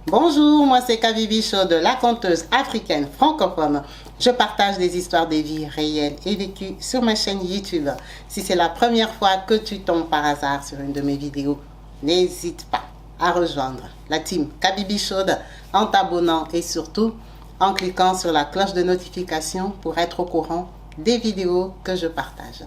Bonjour, moi c'est Kabibi Show de la conteuse africaine francophone. Je partage des histoires de vie réelles et vécues sur ma chaîne YouTube. Si c'est la première fois que tu tombes par hasard sur une de mes vidéos, n'hésite pas à rejoindre la team Kabibi Show en t'abonnant et surtout en cliquant sur la cloche de notification pour être au courant des vidéos que je partage.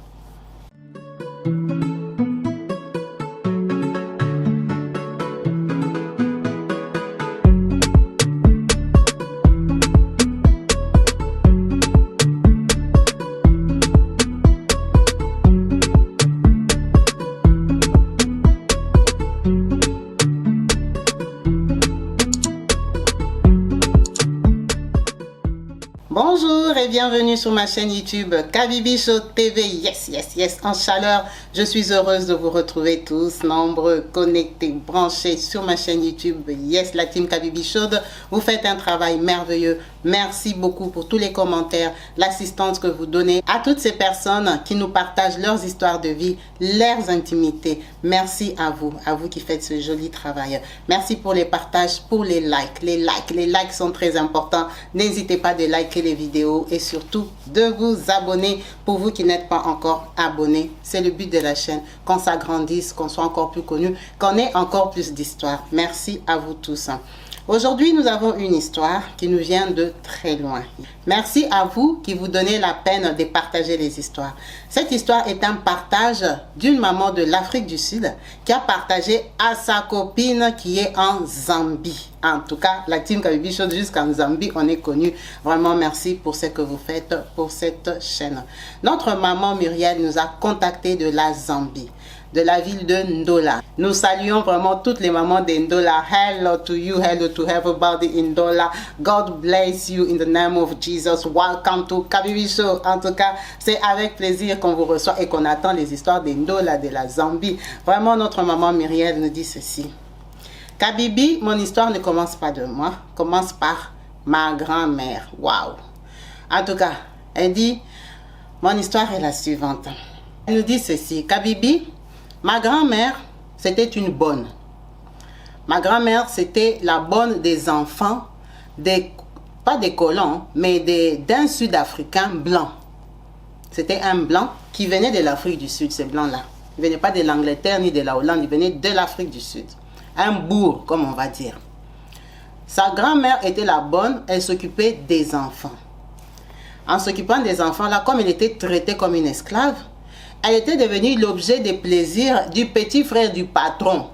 Bonjour et bienvenue sur ma chaîne YouTube Kabibi Show TV. Yes, en chaleur. Je suis heureuse de vous retrouver tous, nombreux, connectés, branchés sur ma chaîne YouTube. Yes, la team Kabibi Show. Vous faites un travail merveilleux. Merci beaucoup pour tous les commentaires, l'assistance que vous donnez à toutes ces personnes qui nous partagent leurs histoires de vie, leurs intimités. Merci à vous qui faites ce joli travail. Merci pour les partages, pour les likes. Les likes sont très importants. N'hésitez pas de liker les vidéos et surtout de vous abonner pour vous qui n'êtes pas encore abonnés. C'est le but de la chaîne, qu'on s'agrandisse, qu'on soit encore plus connu, qu'on ait encore plus d'histoires. Merci à vous tous. Aujourd'hui, nous avons une histoire qui nous vient de très loin. Merci à vous qui vous donnez la peine de partager les histoires. Cette histoire est un partage d'une maman de l'Afrique du Sud qui a partagé à sa copine qui est en Zambie. En tout cas, la team Kabibi Show jusqu'en Zambie, on est connu. Vraiment, merci pour ce que vous faites pour cette chaîne. Notre maman Muriel nous a contacté de la Zambie, de la ville de Ndola. Nous saluons vraiment toutes les mamans de Ndola. Hello to you, hello to everybody in Ndola. God bless you in the name of Jesus. Welcome to Kabibi Show. En tout cas, c'est avec plaisir qu'on vous reçoit et qu'on attend les histoires de Ndola, de la Zambie. Vraiment, notre maman Muriel nous dit ceci. Kabibi, mon histoire ne commence pas de moi, commence par ma grand-mère. Waouh! En tout cas, elle dit, mon histoire est la suivante. Elle nous dit ceci. Kabibi, ma grand-mère, c'était une bonne. Ma grand-mère, c'était la bonne des enfants, pas des colons, mais d'un Sud-Africain blanc. C'était un blanc qui venait de l'Afrique du Sud, ce blanc-là. Il ne venait pas de l'Angleterre ni de la Hollande, il venait de l'Afrique du Sud. Un bourg, comme on va dire. Sa grand-mère était la bonne, elle s'occupait des enfants. En s'occupant des enfants, là, comme elle était traitée comme une esclave, elle était devenue l'objet des plaisirs du petit frère du patron.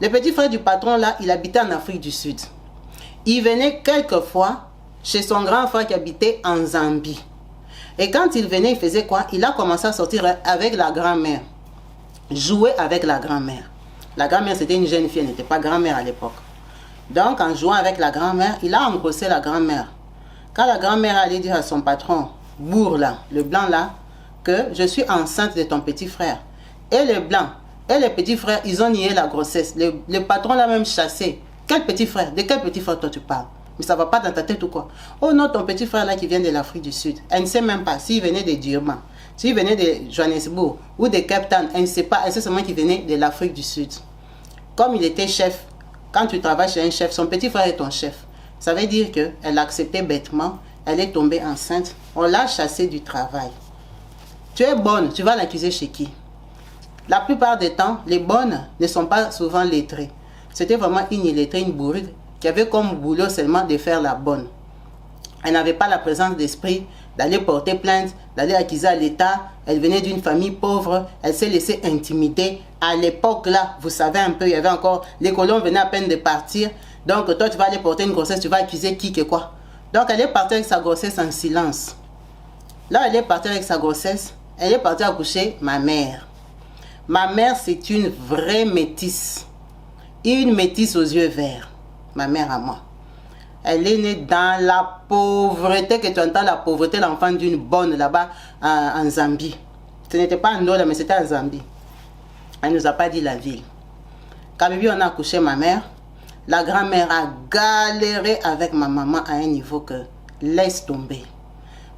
Le petit frère du patron, là, il habitait en Afrique du Sud. Il venait quelquefois chez son grand frère qui habitait en Zambie. Et quand il venait, il faisait quoi? Il a commencé à sortir avec la grand-mère. Jouer avec la grand-mère. La grand-mère, c'était une jeune fille, elle n'était pas grand-mère à l'époque. Donc, en jouant avec la grand-mère, il a engrossé la grand-mère. Quand la grand-mère allait dire à son patron, bourg là, le blanc là, que je suis enceinte de ton petit frère. Et le blanc et le petit frère, ils ont nié la grossesse. Le patron l'a même chassé. Quel petit frère? De quel petit frère toi tu parles? Mais ça va pas dans ta tête ou quoi? Oh non, ton petit frère là qui vient de l'Afrique du Sud. Elle ne sait même pas s'il venait de Durban, s'il venait de Johannesburg ou de Cape Town. Elle ne sait pas, elle sait seulement qu'il venait de l'Afrique du Sud. Comme il était chef, quand tu travailles chez un chef, son petit frère est ton chef. Ça veut dire qu'elle acceptait bêtement, elle est tombée enceinte, on l'a chassée du travail. Tu es bonne, tu vas l'accuser chez qui? La plupart des temps, les bonnes ne sont pas souvent lettrées. C'était vraiment une illettrée, une bourride, qui avait comme boulot seulement de faire la bonne. Elle n'avait pas la présence d'esprit d'aller porter plainte, d'aller accuser à l'État. Elle venait d'une famille pauvre, elle s'est laissée intimider. À l'époque là, vous savez un peu, il y avait encore, les colons venaient à peine de partir. Donc toi tu vas aller porter une grossesse, tu vas accuser qui que quoi. Donc elle est partie avec sa grossesse en silence. Là elle est partie avec sa grossesse, elle est partie accoucher ma mère. Ma mère c'est une vraie métisse. Une métisse aux yeux verts. Ma mère à moi. Elle est née dans la pauvreté, que tu entends la pauvreté, l'enfant d'une bonne là-bas en Zambie. Ce n'était pas en Ndola, mais c'était en Zambie. Elle ne nous a pas dit la ville. Quand on a accouché ma mère, la grand-mère a galéré avec ma maman à un niveau que laisse tomber.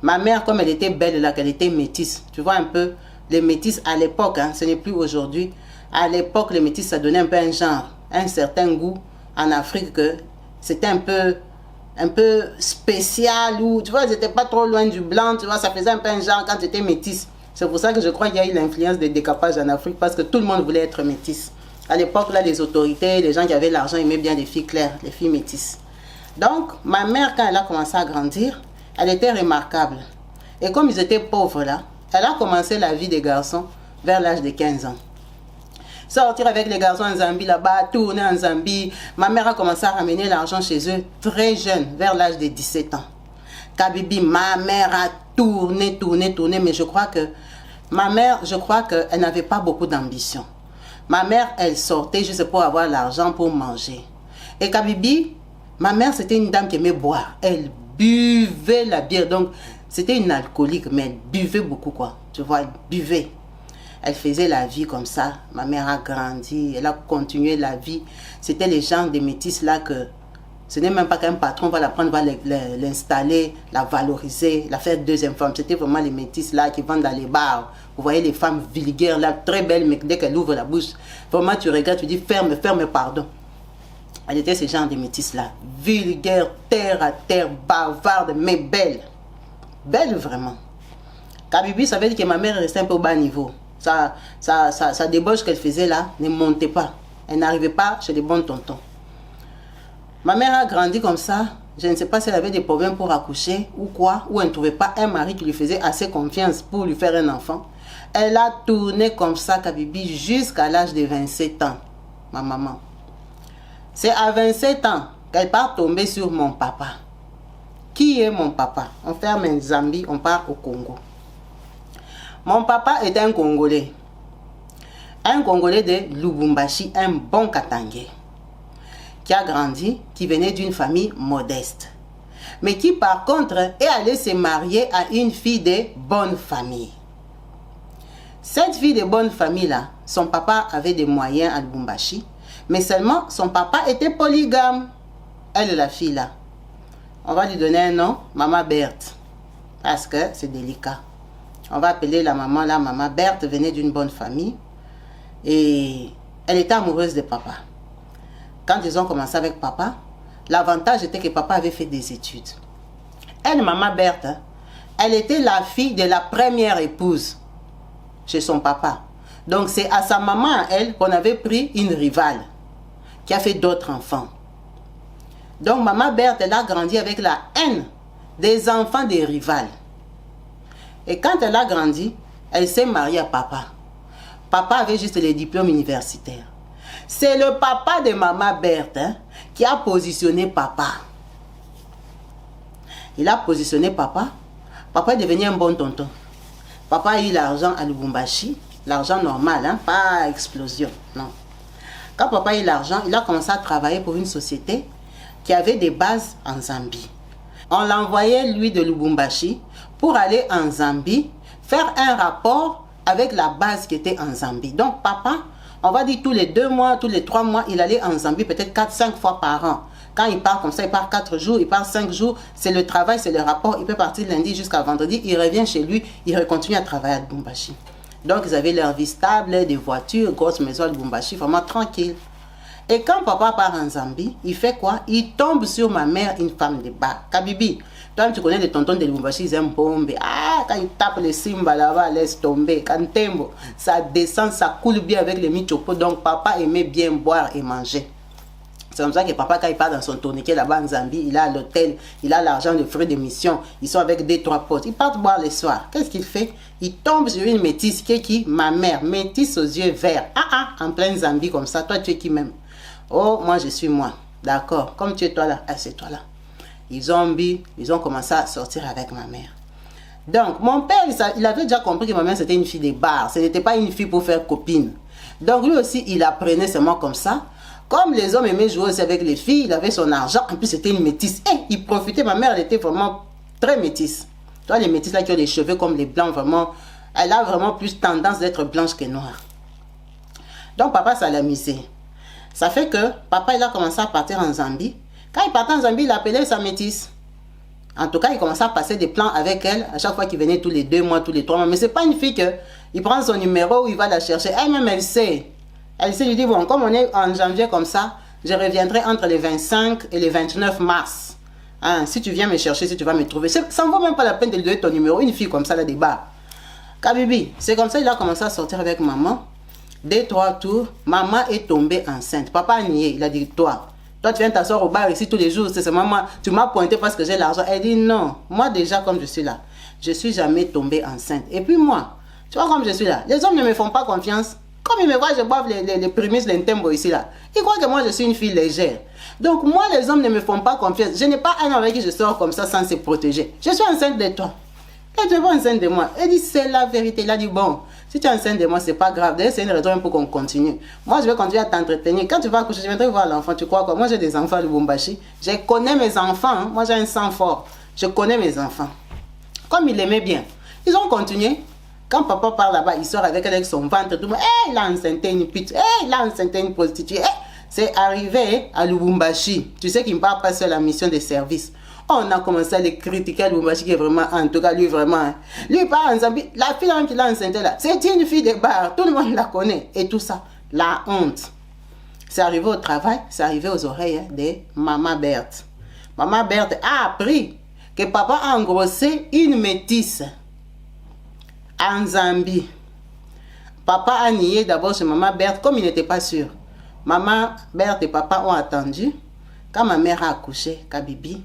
Ma mère, comme elle était belle là, qu'elle était métisse, tu vois un peu, les métisses à l'époque, hein, ce n'est plus aujourd'hui. À l'époque, les métisses, ça donnait un peu un genre, un certain goût en Afrique que c'était un peu spécial, ou tu vois, j'étais pas trop loin du blanc, tu vois, ça faisait un peu un genre quand tu étais métisse. C'est pour ça que je crois qu'il y a eu l'influence des décapages en Afrique, parce que tout le monde voulait être métisse. À l'époque, là, les autorités, les gens qui avaient l'argent aimaient bien les filles claires, les filles métisses. Donc, ma mère, quand elle a commencé à grandir, elle était remarquable. Et comme ils étaient pauvres là, elle a commencé la vie des garçons vers l'âge de 15 ans. Sortir avec les garçons en Zambie là-bas, tourner en Zambie. Ma mère a commencé à ramener l'argent chez eux très jeune, vers l'âge de 17 ans. Kabibi, ma mère a tourné, mais je crois que ma mère, qu'elle n'avait pas beaucoup d'ambition. Ma mère, elle sortait juste pour avoir l'argent pour manger. Et Kabibi, ma mère, c'était une dame qui aimait boire. Elle buvait la bière. Donc, c'était une alcoolique, mais elle buvait beaucoup, quoi. Tu vois, elle buvait. Elle faisait la vie comme ça. Ma mère a grandi, elle a continué la vie. C'était les gens des métis là que ce n'est même pas qu'un patron va la prendre, va l'installer, la valoriser, la faire deuxième femme. C'était vraiment les métis là qui vendent dans les bars. Vous voyez les femmes vulgaires là, très belles, mais dès qu'elles ouvrent la bouche, vraiment tu regardes, tu dis ferme, pardon. Elle était ce genre de métis là, vulgaire, terre à terre, bavarde, mais belle. Belle vraiment. Kabibi, ça veut dire que ma mère restait un peu au bas niveau. Sa débauche qu'elle faisait là ne montait pas. Elle n'arrivait pas chez les bons tontons. Ma mère a grandi comme ça. Je ne sais pas si elle avait des problèmes pour accoucher ou quoi, ou elle ne trouvait pas un mari qui lui faisait assez confiance pour lui faire un enfant. Elle a tourné comme ça, Kabibi, jusqu'à l'âge de 27 ans, ma maman. C'est à 27 ans qu'elle part tomber sur mon papa. Qui est mon papa? On ferme en Zambie, on part au Congo. Mon papa était un Congolais. Un Congolais de Lubumbashi, un bon Katangais. Qui a grandi, qui venait d'une famille modeste. Mais qui par contre est allé se marier à une fille de bonne famille. Cette fille de bonne famille là, son papa avait des moyens à Lubumbashi. Mais seulement son papa était polygame. Elle est la fille là. On va lui donner un nom, Maman Berthe. Parce que c'est délicat. On va appeler la maman là, Maman Berthe, venait d'une bonne famille. Et elle était amoureuse de papa. Quand ils ont commencé avec papa, l'avantage était que papa avait fait des études. Elle, Maman Berthe, elle était la fille de la première épouse chez son papa. Donc c'est à sa maman, à elle, qu'on avait pris une rivale qui a fait d'autres enfants. Donc Maman Berthe, elle a grandi avec la haine des enfants des rivales. Et quand elle a grandi, elle s'est mariée à papa. Papa avait juste les diplômes universitaires. C'est le papa de Maman Berthe qui a positionné papa. Il a positionné papa. Papa est devenu un bon tonton. Papa a eu l'argent à Lubumbashi. L'argent normal, hein, pas explosion. Non. Quand papa a eu l'argent, il a commencé à travailler pour une société qui avait des bases en Zambie. On l'envoyait, lui, de Lubumbashi pour aller en Zambie, faire un rapport avec la base qui était en Zambie. Donc, papa, on va dire tous les 2 mois, tous les 3 mois, il allait en Zambie peut-être 4-5 fois par an. Quand il part comme ça, il part 4 jours, il part 5 jours, c'est le travail, c'est le rapport. Il peut partir lundi jusqu'à vendredi, il revient chez lui, il continue à travailler à Lubumbashi. Donc, ils avaient leur vie stable, des voitures, grosse maison à Lubumbashi, vraiment tranquille. Et quand papa part en Zambie, il fait quoi? Il tombe sur ma mère, une femme de bar. Kabibi, toi tu connais les tontons de Lubumbashi, ils aiment bomber. Ah, quand ils tapent les simba là-bas, laisse tomber. Quand tembo, ça descend, ça coule bien avec les michopo. Donc papa aimait bien boire et manger. C'est comme ça que papa, quand il part dans son tourniquet là-bas en Zambie, il a l'hôtel, il a l'argent de frais d'émission, ils sont avec 2-3 potes. Ils partent boire le soir. Qu'est-ce qu'il fait? Il tombe sur une métisse qui est qui? Ma mère, métisse aux yeux verts. En plein Zambie comme ça. Toi, tu es qui même? Oh, moi, je suis moi. D'accord. Comme tu es toi là, c'est toi là. Ils ont commencé à sortir avec ma mère. Donc, mon père, il avait déjà compris que ma mère, c'était une fille des bars. Ce n'était pas une fille pour faire copine. Donc, lui aussi, il apprenait seulement comme ça. Comme les hommes aimaient jouer aussi avec les filles, il avait son argent. En plus, c'était une métisse. Et il profitait. Ma mère, elle était vraiment très métisse. Toi, les métisses là qui ont les cheveux comme les blancs, vraiment, elle a vraiment plus tendance d'être blanche que noire. Donc, papa, ça l'amusait. Ça fait que papa, il a commencé à partir en Zambie. Quand il partait en Zambie, il appelait sa métisse. En tout cas, il commençait à passer des plans avec elle à chaque fois qu'il venait tous les 2 mois, tous les 3 mois. Mais ce n'est pas une fille il prend son numéro ou il va la chercher. Elle-même, elle sait. Elle sait, lui dit, bon, comme on est en janvier comme ça, Je reviendrai entre les 25 et les 29 mars. Hein, si tu viens me chercher, si tu vas me trouver. Ça ne vaut même pas la peine de lui donner ton numéro. Une fille comme ça, là, des bars. Kabibi, c'est comme ça il a commencé à sortir avec maman. 2-3 tours, maman est tombée enceinte. Papa a nié, il a dit, toi tu viens t'asseoir au bar ici tous les jours, c'est maman, tu m'as pointé parce que j'ai l'argent. Elle dit non, moi déjà comme je suis là, je suis jamais tombée enceinte. Et puis moi, tu vois comme je suis là, les hommes ne me font pas confiance. Comme ils me voient, je boive les prémices, les tembo ici là. Ils croient que moi je suis une fille légère. Donc moi, les hommes ne me font pas confiance. Je n'ai pas un homme avec qui je sors comme ça sans se protéger. Je suis enceinte de toi. Et tu es pas enceinte de moi. Elle dit c'est la vérité. Il a dit bon, si tu es enceinte de moi, c'est pas grave. D'ailleurs, c'est une raison pour qu'on continue. Moi, je vais continuer à t'entretenir. Quand tu vas accoucher, je viendrai voir l'enfant. Tu crois quoi? Moi, j'ai des enfants à Lubumbashi. Je connais mes enfants. Hein. Moi, j'ai un sang fort. Je connais mes enfants. Comme il aimait bien. Ils ont continué. Quand papa part là-bas, il sort avec son ventre. Tout le monde, il a enceinté une pute. Il a enceinté une prostituée. C'est arrivé à Lubumbashi. Tu sais qu'il ne part pas sur la mission de service. On a commencé à les critiquer à Lubumbashi qui est vraiment, en tout cas lui vraiment, hein. Lui part en Zambie, la fille qui l'a enceinte là, c'est une fille de bar, tout le monde la connaît. Et tout ça, la honte. C'est arrivé au travail, c'est arrivé aux oreilles hein, de Maman Berthe. Maman Berthe a appris que papa a engrossé une métisse en Zambie. Papa a nié d'abord chez Maman Berthe comme il n'était pas sûr. Maman Berthe et papa ont attendu. Quand ma mère a accouché, Kabibi,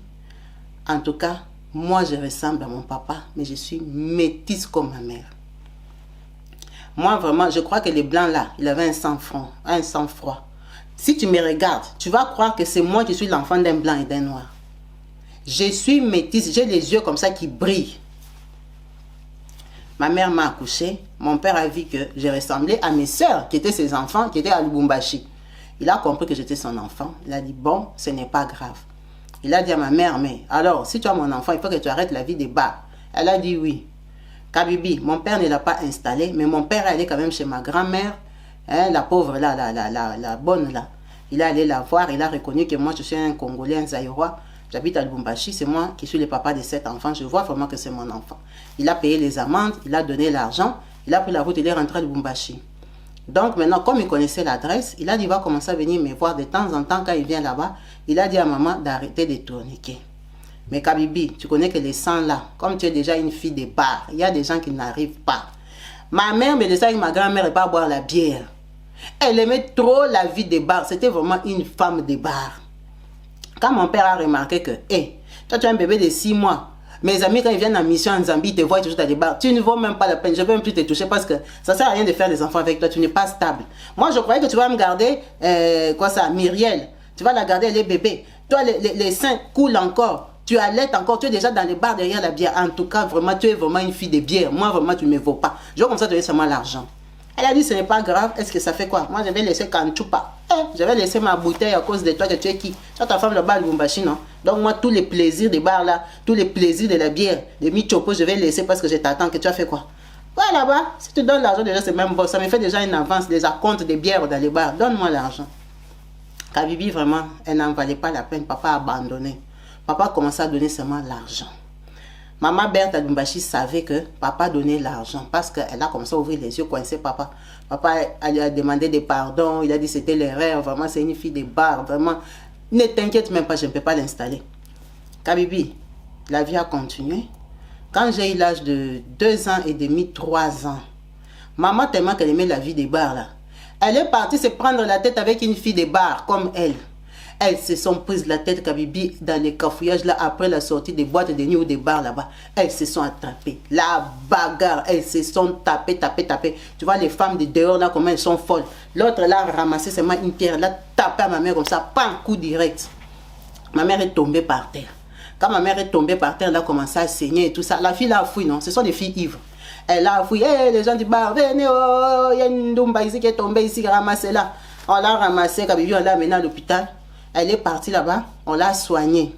en tout cas, moi je ressemble à mon papa, mais je suis métisse comme ma mère. Moi vraiment, je crois que les blancs là, il avait un sang-froid. Si tu me regardes, tu vas croire que c'est moi qui suis l'enfant d'un blanc et d'un noir. Je suis métisse, j'ai les yeux comme ça qui brillent. Ma mère m'a accouché, mon père a vu que je ressemblais à mes soeurs, qui étaient ses enfants, qui étaient à Lubumbashi. Il a compris que j'étais son enfant, il a dit bon, ce n'est pas grave. Il a dit à ma mère, mais alors, si tu as mon enfant, il faut que tu arrêtes la vie des bars. Elle a dit oui. Kabibi, mon père ne l'a pas installé, mais mon père est allé quand même chez ma grand-mère, hein, la pauvre là, la bonne là. Il est allé la voir, il a reconnu que moi je suis un Congolais, un Zaïrois. J'habite à Lubumbashi, c'est moi qui suis le papa de 7 enfants. Je vois vraiment que c'est mon enfant. Il a payé les amendes, il a donné l'argent, il a pris la route, il est rentré à Lubumbashi. Donc maintenant, comme il connaissait l'adresse, il a dit, il va commencer à venir me voir de temps en temps quand il vient là-bas. Il a dit à maman d'arrêter de tourniquer. Mais Kabibi, tu connais que les sangs là, comme tu es déjà une fille de bar, il y a des gens qui n'arrivent pas. Ma mère me laissait avec ma grand-mère et pas boire la bière. Elle aimait trop la vie de bar. C'était vraiment une femme de bar. Quand mon père a remarqué que, toi tu as un bébé de 6 mois, mes amis, quand ils viennent en mission en Zambie, ils te voient toujours dans des bars. Tu ne vaux même pas la peine. Je ne veux même plus te toucher parce que ça ne sert à rien de faire des enfants avec toi. Tu n'es pas stable. Moi, je croyais que tu vas me garder, Myriel. Tu vas la garder, elle est bébé. Toi, les seins coulent encore. Tu allaites encore. Tu es déjà dans les bars derrière la bière. En tout cas, vraiment, tu es vraiment une fille de bière. Moi, vraiment, tu ne me vaux pas. Je veux comme ça te donner seulement l'argent. Elle a dit, ce n'est pas grave. Est-ce que ça fait quoi? Moi, je vais laisser Kanchupa. Je vais laisser ma bouteille à cause de toi que tu es qui? Tu as ta femme là-bas à Lubumbashi, non? Donc moi, tous les plaisirs des bars là, tous les plaisirs de la bière, de Michopo, je vais laisser parce que je t'attends. Que tu as fait quoi? Ouais, là-bas, si tu donnes l'argent, déjà c'est même bon. Ça me fait déjà une avance, déjà compte des bières dans les bars. Donne-moi l'argent. Kabibi, vraiment, elle n'en valait pas la peine. Papa a abandonné. Papa a commencé à donner seulement l'argent. Maman Berthe à Lubumbashi savait que papa donnait l'argent parce qu'elle a commencé à ouvrir les yeux, coincer papa. Papa lui a demandé des pardons, il a dit c'était l'erreur, vraiment c'est une fille de bar, vraiment. Ne t'inquiète même pas, je ne peux pas l'installer. Kabibi, la vie a continué. Quand j'ai eu l'âge de 2 ans et demi, 3 ans, maman tellement qu'elle aimait la vie des bars là, elle est partie se prendre la tête avec une fille de bar comme elle. Elles se sont prises la tête, Kabibi, dans les cafouillages là, après la sortie des boîtes de nuit ou des bars là-bas. Elles se sont attrapées. La bagarre, elles se sont tapées. Tu vois les femmes de dehors là, comment elles sont folles. L'autre là a ramassé seulement une pierre, elle a tapé à ma mère comme ça, pas un coup direct. Ma mère est tombée par terre. Quand ma mère est tombée par terre, elle a commencé à saigner et tout ça. La fille là a fouillé, non? Ce sont des filles ivres. Elle a fouillé, les gens du bar, venez, oh, il y a une doumba ici qui est tombée ici, ramassez là. On l'a ramassée, Kabibi, on l'a amenée à l'hôpital. Elle est partie là-bas, on l'a soignée.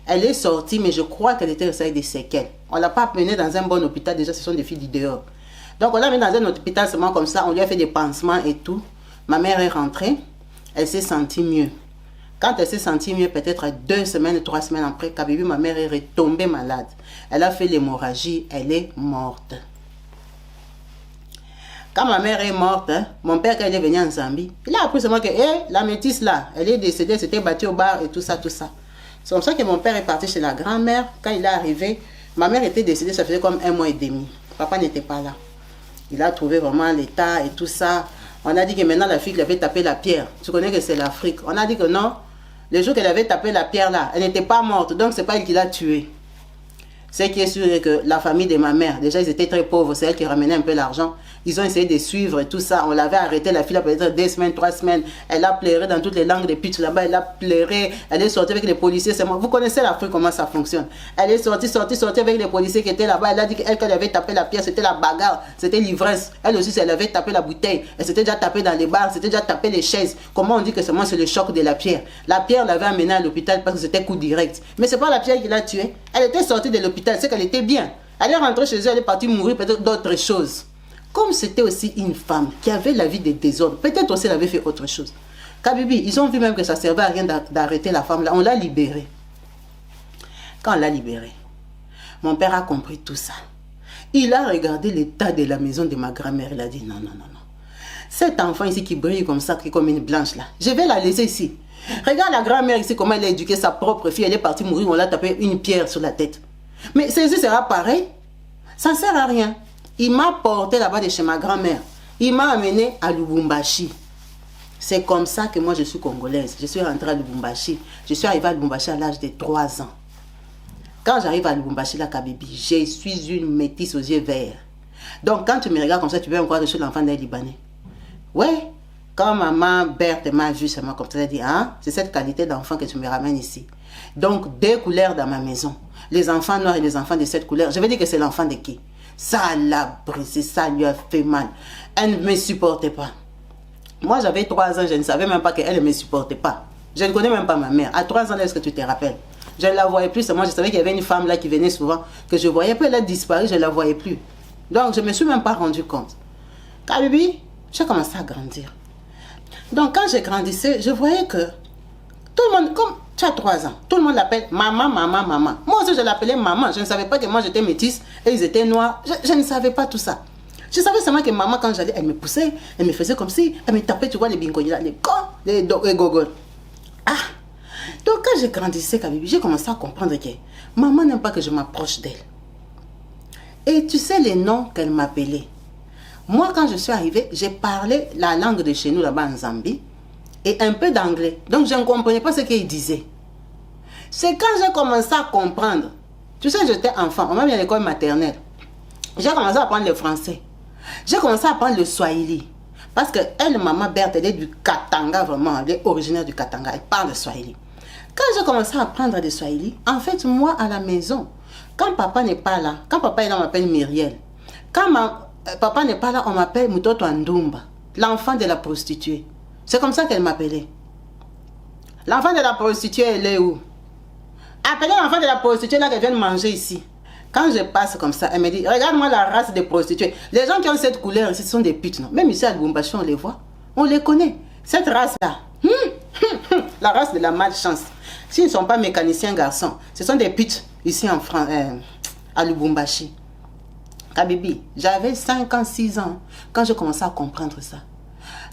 Elle est sortie, mais je crois qu'elle était restée avec des séquelles. On ne l'a pas menée dans un bon hôpital, déjà ce sont des filles du dehors. Donc on l'a menée dans un hôpital seulement comme ça, on lui a fait des pansements et tout. Ma mère est rentrée, elle s'est sentie mieux. Quand elle s'est sentie mieux, peut-être 2 semaines, 3 semaines après, Kabibi, ma mère est retombée malade. Elle a fait l'hémorragie, elle est morte. Quand ma mère est morte, hein, mon père, quand il est venu en Zambie, il a appris seulement que la métisse là, elle est décédée, c'était battue au bar et tout ça, tout ça. C'est comme ça que mon père est parti chez la grand-mère. Quand il est arrivé, ma mère était décédée, ça faisait comme 1 mois et demi. Papa n'était pas là. Il a trouvé vraiment l'état et tout ça. On a dit que maintenant la fille qui avait tapé la pierre, tu connais que c'est l'Afrique. On a dit que non, le jour qu'elle avait tapé la pierre là, elle n'était pas morte, donc c'est pas elle qui l'a tuée. Ce qui est sûr est que la famille de ma mère, déjà ils étaient très pauvres, c'est elle qui ramenait un peu l'argent. Ils ont essayé de suivre et tout ça. On l'avait arrêté, la fille a peut-être 2 semaines, 3 semaines. Elle a pleuré dans toutes les langues des putes là-bas. Elle a pleuré. Elle est sortie avec les policiers. Vous connaissez l'Afrique, comment ça fonctionne. Elle est sortie avec les policiers qui étaient là-bas. Elle a dit qu'elle avait tapé la pierre, c'était la bagarre, c'était l'ivresse. Elle aussi, elle avait tapé la bouteille. Elle s'était déjà tapée dans les bars, c'était déjà tapé les chaises. Comment on dit que seulement c'est le choc de la pierre? La pierre l'avait amenée à l'hôpital parce que c'était coup direct. Mais c'est pas la pierre qui l'a tuée. Elle était sortie de l'hôpital, c'est qu'elle était bien. Elle est rentrée chez elle, elle est partie mourir peut-être d'autres choses. Comme c'était aussi une femme qui avait la vie des désordres, peut-être aussi elle avait fait autre chose. Kabibi, ils ont vu même que ça ne servait à rien d'arrêter la femme là. On l'a libérée. Quand on l'a libérée, mon père a compris tout ça. Il a regardé l'état de la maison de ma grand-mère. Il a dit non, non, non, non. Cet enfant ici qui brille comme ça, qui est comme une blanche là, je vais la laisser ici. Regarde la grand-mère ici, comment elle a éduqué sa propre fille. Elle est partie mourir, on l'a tapé une pierre sur la tête. Mais ceci sera pareil. Ça ne sert à rien. Il m'a porté là-bas de chez ma grand-mère. Il m'a amené à Lubumbashi. C'est comme ça que moi je suis congolaise. Je suis rentrée à Lubumbashi. Je suis arrivée à Lubumbashi à l'âge de 3 ans. Quand j'arrive à Lubumbashi, la Kabibi, je suis une métisse aux yeux verts. Donc quand tu me regardes comme ça, tu peux me croire que je suis l'enfant d'un Libanais. Ouais. Quand maman Berthe m'a vu seulement comme ça, elle a dit, ah, c'est cette qualité d'enfant que tu me ramènes ici. Donc 2 couleurs dans ma maison. Les enfants noirs et les enfants de cette couleur. Je vais dire que c'est l'enfant de qui? Ça l'a brisé, ça lui a fait mal. Elle ne me supportait pas. Moi, j'avais 3 ans, je ne savais même pas qu'elle ne me supportait pas. Je ne connais même pas ma mère. À 3 ans, est-ce que tu te rappelles? Je ne la voyais plus. Moi, je savais qu'il y avait une femme là qui venait souvent, que je voyais. Puis elle a disparu, je ne la voyais plus. Donc, je ne me suis même pas rendu compte. Kabibi, j'ai commencé à grandir. Donc, quand j'ai grandissé, je voyais que tout le monde, comme tu as 3 ans, tout le monde l'appelle maman, maman, maman. Moi aussi, je l'appelais maman. Je ne savais pas que moi, j'étais métisse et ils étaient noirs. Je ne savais pas tout ça. Je savais seulement que maman, quand j'allais, elle me poussait, elle me faisait comme si, elle me tapait, tu vois, les bingonis là, les gogoles. Ah! Donc, quand j'ai grandissé, j'ai commencé à comprendre que maman n'aime pas que je m'approche d'elle. Et tu sais les noms qu'elle m'appelait. Moi, quand je suis arrivée, j'ai parlé la langue de chez nous là-bas en Zambie et un peu d'anglais. Donc, je ne comprenais pas ce qu'il disait. C'est quand j'ai commencé à comprendre. Tu sais, j'étais enfant, on m'a mis à l'école maternelle. J'ai commencé à apprendre le français. J'ai commencé à apprendre le swahili. Parce que elle, maman Berthe, elle est du Katanga vraiment. Elle est originaire du Katanga. Elle parle le swahili. Quand j'ai commencé à apprendre le swahili, en fait, moi, à la maison, quand papa n'est pas là, quand papa est là, on m'appelle Myriel. Quand papa n'est pas là, on m'appelle Mutoto Ndumba, l'enfant de la prostituée. C'est comme ça qu'elle m'appelait. L'enfant de la prostituée, elle est où? Appelez l'enfant de la prostituée là qu'elle vient de manger ici. Quand je passe comme ça, elle me dit, regarde-moi la race des prostituées. Les gens qui ont cette couleur ici, ce sont des putes, non? Même ici à Lubumbashi, on les voit. On les connaît. Cette race-là, la race de la malchance. S'ils ne sont pas mécaniciens garçons, ce sont des putes ici en France, à Lubumbashi. Kabibi, j'avais 5 ans, 6 ans quand j'ai commencé à comprendre ça.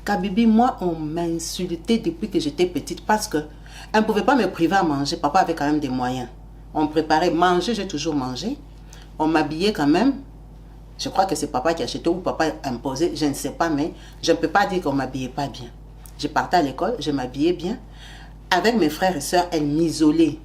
Kabibi, moi, on m'insultait depuis que j'étais petite parce que elle ne pouvait pas me priver à manger. Papa avait quand même des moyens. On préparait manger, j'ai toujours mangé. On m'habillait quand même. Je crois que c'est papa qui achetait ou papa imposait, je ne sais pas, mais je ne peux pas dire qu'on ne m'habillait pas bien. Je partais à l'école, je m'habillais bien. Avec mes frères et sœurs, elle m'isolait.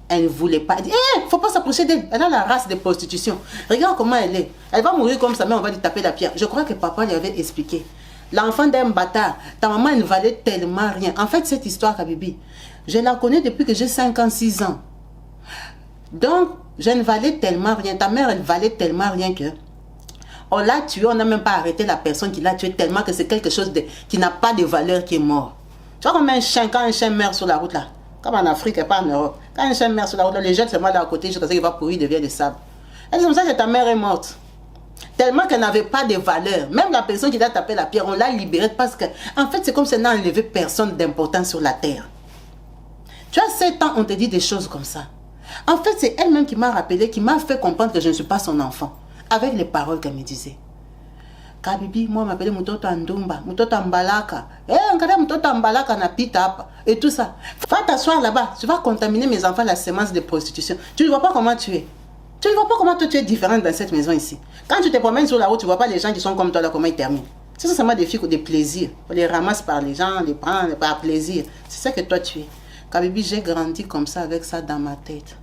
Elle ne voulait pas dire, il ne faut pas s'approcher d'elle. Elle a la race de prostitution. Regarde comment elle est. Elle va mourir comme ça, mais on va lui taper la pierre. Je crois que papa lui avait expliqué. L'enfant d'un bâtard, ta maman elle ne valait tellement rien. En fait, cette histoire, Kabibi, je la connais depuis que j'ai 5 ans, 6 ans. Donc, je ne valais tellement rien. Ta mère, elle valait tellement rien que on l'a tué, on n'a même pas arrêté la personne qui l'a tué tellement que c'est quelque chose qui n'a pas de valeur qui est mort. Tu vois comme un chien, quand un chien meurt sur la route là, comme en Afrique et pas en Europe, quand un chien meurt sur la route là, les jette seulement là à côté, jusqu'à ce qu'il va pourrir, il devient du sable. Et c'est comme ça que ta mère est morte. Tellement qu'elle n'avait pas de valeur. Même la personne qui l'a tapé la pierre, on l'a libérée parce que, en fait, c'est comme si elle n'a enlevé personne d'important sur la terre. Tu as 7 ans, on te dit des choses comme ça. En fait, c'est elle-même qui m'a rappelé, qui m'a fait comprendre que je ne suis pas son enfant. Avec les paroles qu'elle me disait. Kabibi, moi, m'appelait Mutoto Andumba, Mutoto Ambalaka. Eh, regarde Mutoto Ambalaka na pita. Et tout ça. Va t'asseoir là-bas. Tu vas contaminer mes enfants la sémence de prostitution. Tu ne vois pas comment tu es. Tu ne vois pas comment toi, tu es différente dans cette maison ici. Quand tu te promènes sur la route, tu ne vois pas les gens qui sont comme toi là, comment ils terminent. C'est seulement des filles, des plaisirs. On les ramasse par les gens, on les prend par plaisir. C'est ça que toi, tu es. Kabibi, j'ai grandi comme ça, avec ça dans ma tête.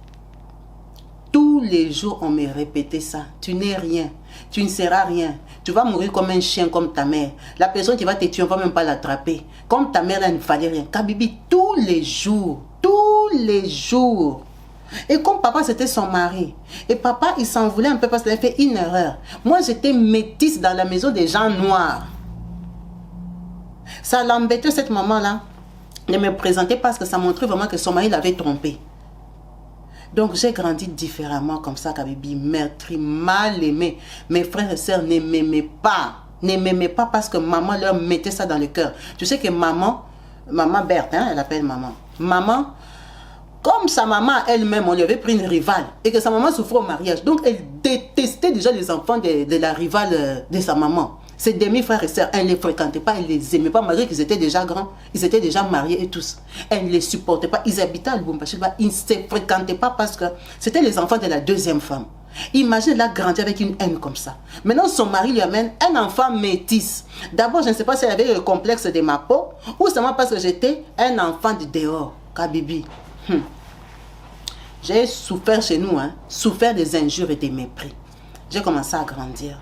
Tous les jours, on me répétait ça. Tu n'es rien. Tu ne seras rien. Tu vas mourir comme un chien, comme ta mère. La personne qui va te tuer, on ne va même pas l'attraper. Comme ta mère, elle ne fallait rien. Kabibi, tous les jours. Tous les jours. Et comme papa, c'était son mari. Et papa, il s'en voulait un peu parce qu'il avait fait une erreur. Moi, j'étais métisse dans la maison des gens noirs. Ça l'embêtait, cette maman-là, de me présenter parce que ça montrait vraiment que son mari l'avait trompé. Donc, j'ai grandi différemment comme ça, Kabibi, meurtri, mal aimé. Mes frères et sœurs ne m'aimaient pas. Ne m'aimaient pas parce que maman leur mettait ça dans le cœur. Tu sais que maman Berthe, hein, elle appelle maman. Maman, comme sa maman elle-même, on lui avait pris une rivale. Et que sa maman souffrait au mariage. Donc, elle détestait déjà les enfants de la rivale de sa maman. Ses demi-frères et sœurs, elle ne les fréquentait pas, elle ne les aimait pas, malgré qu'ils étaient déjà grands, ils étaient déjà mariés et tous. Elle ne les supportait pas, ils habitaient à Lubumbashi, ils ne se fréquentaient pas parce que c'était les enfants de la deuxième femme. Imagine, elle a grandi avec une haine comme ça. Maintenant, son mari lui amène un enfant métis. D'abord, je ne sais pas si elle avait le complexe de ma peau, ou seulement parce que j'étais un enfant de dehors, Kabibi. J'ai souffert chez nous, hein, souffert des injures et des mépris. J'ai commencé à grandir.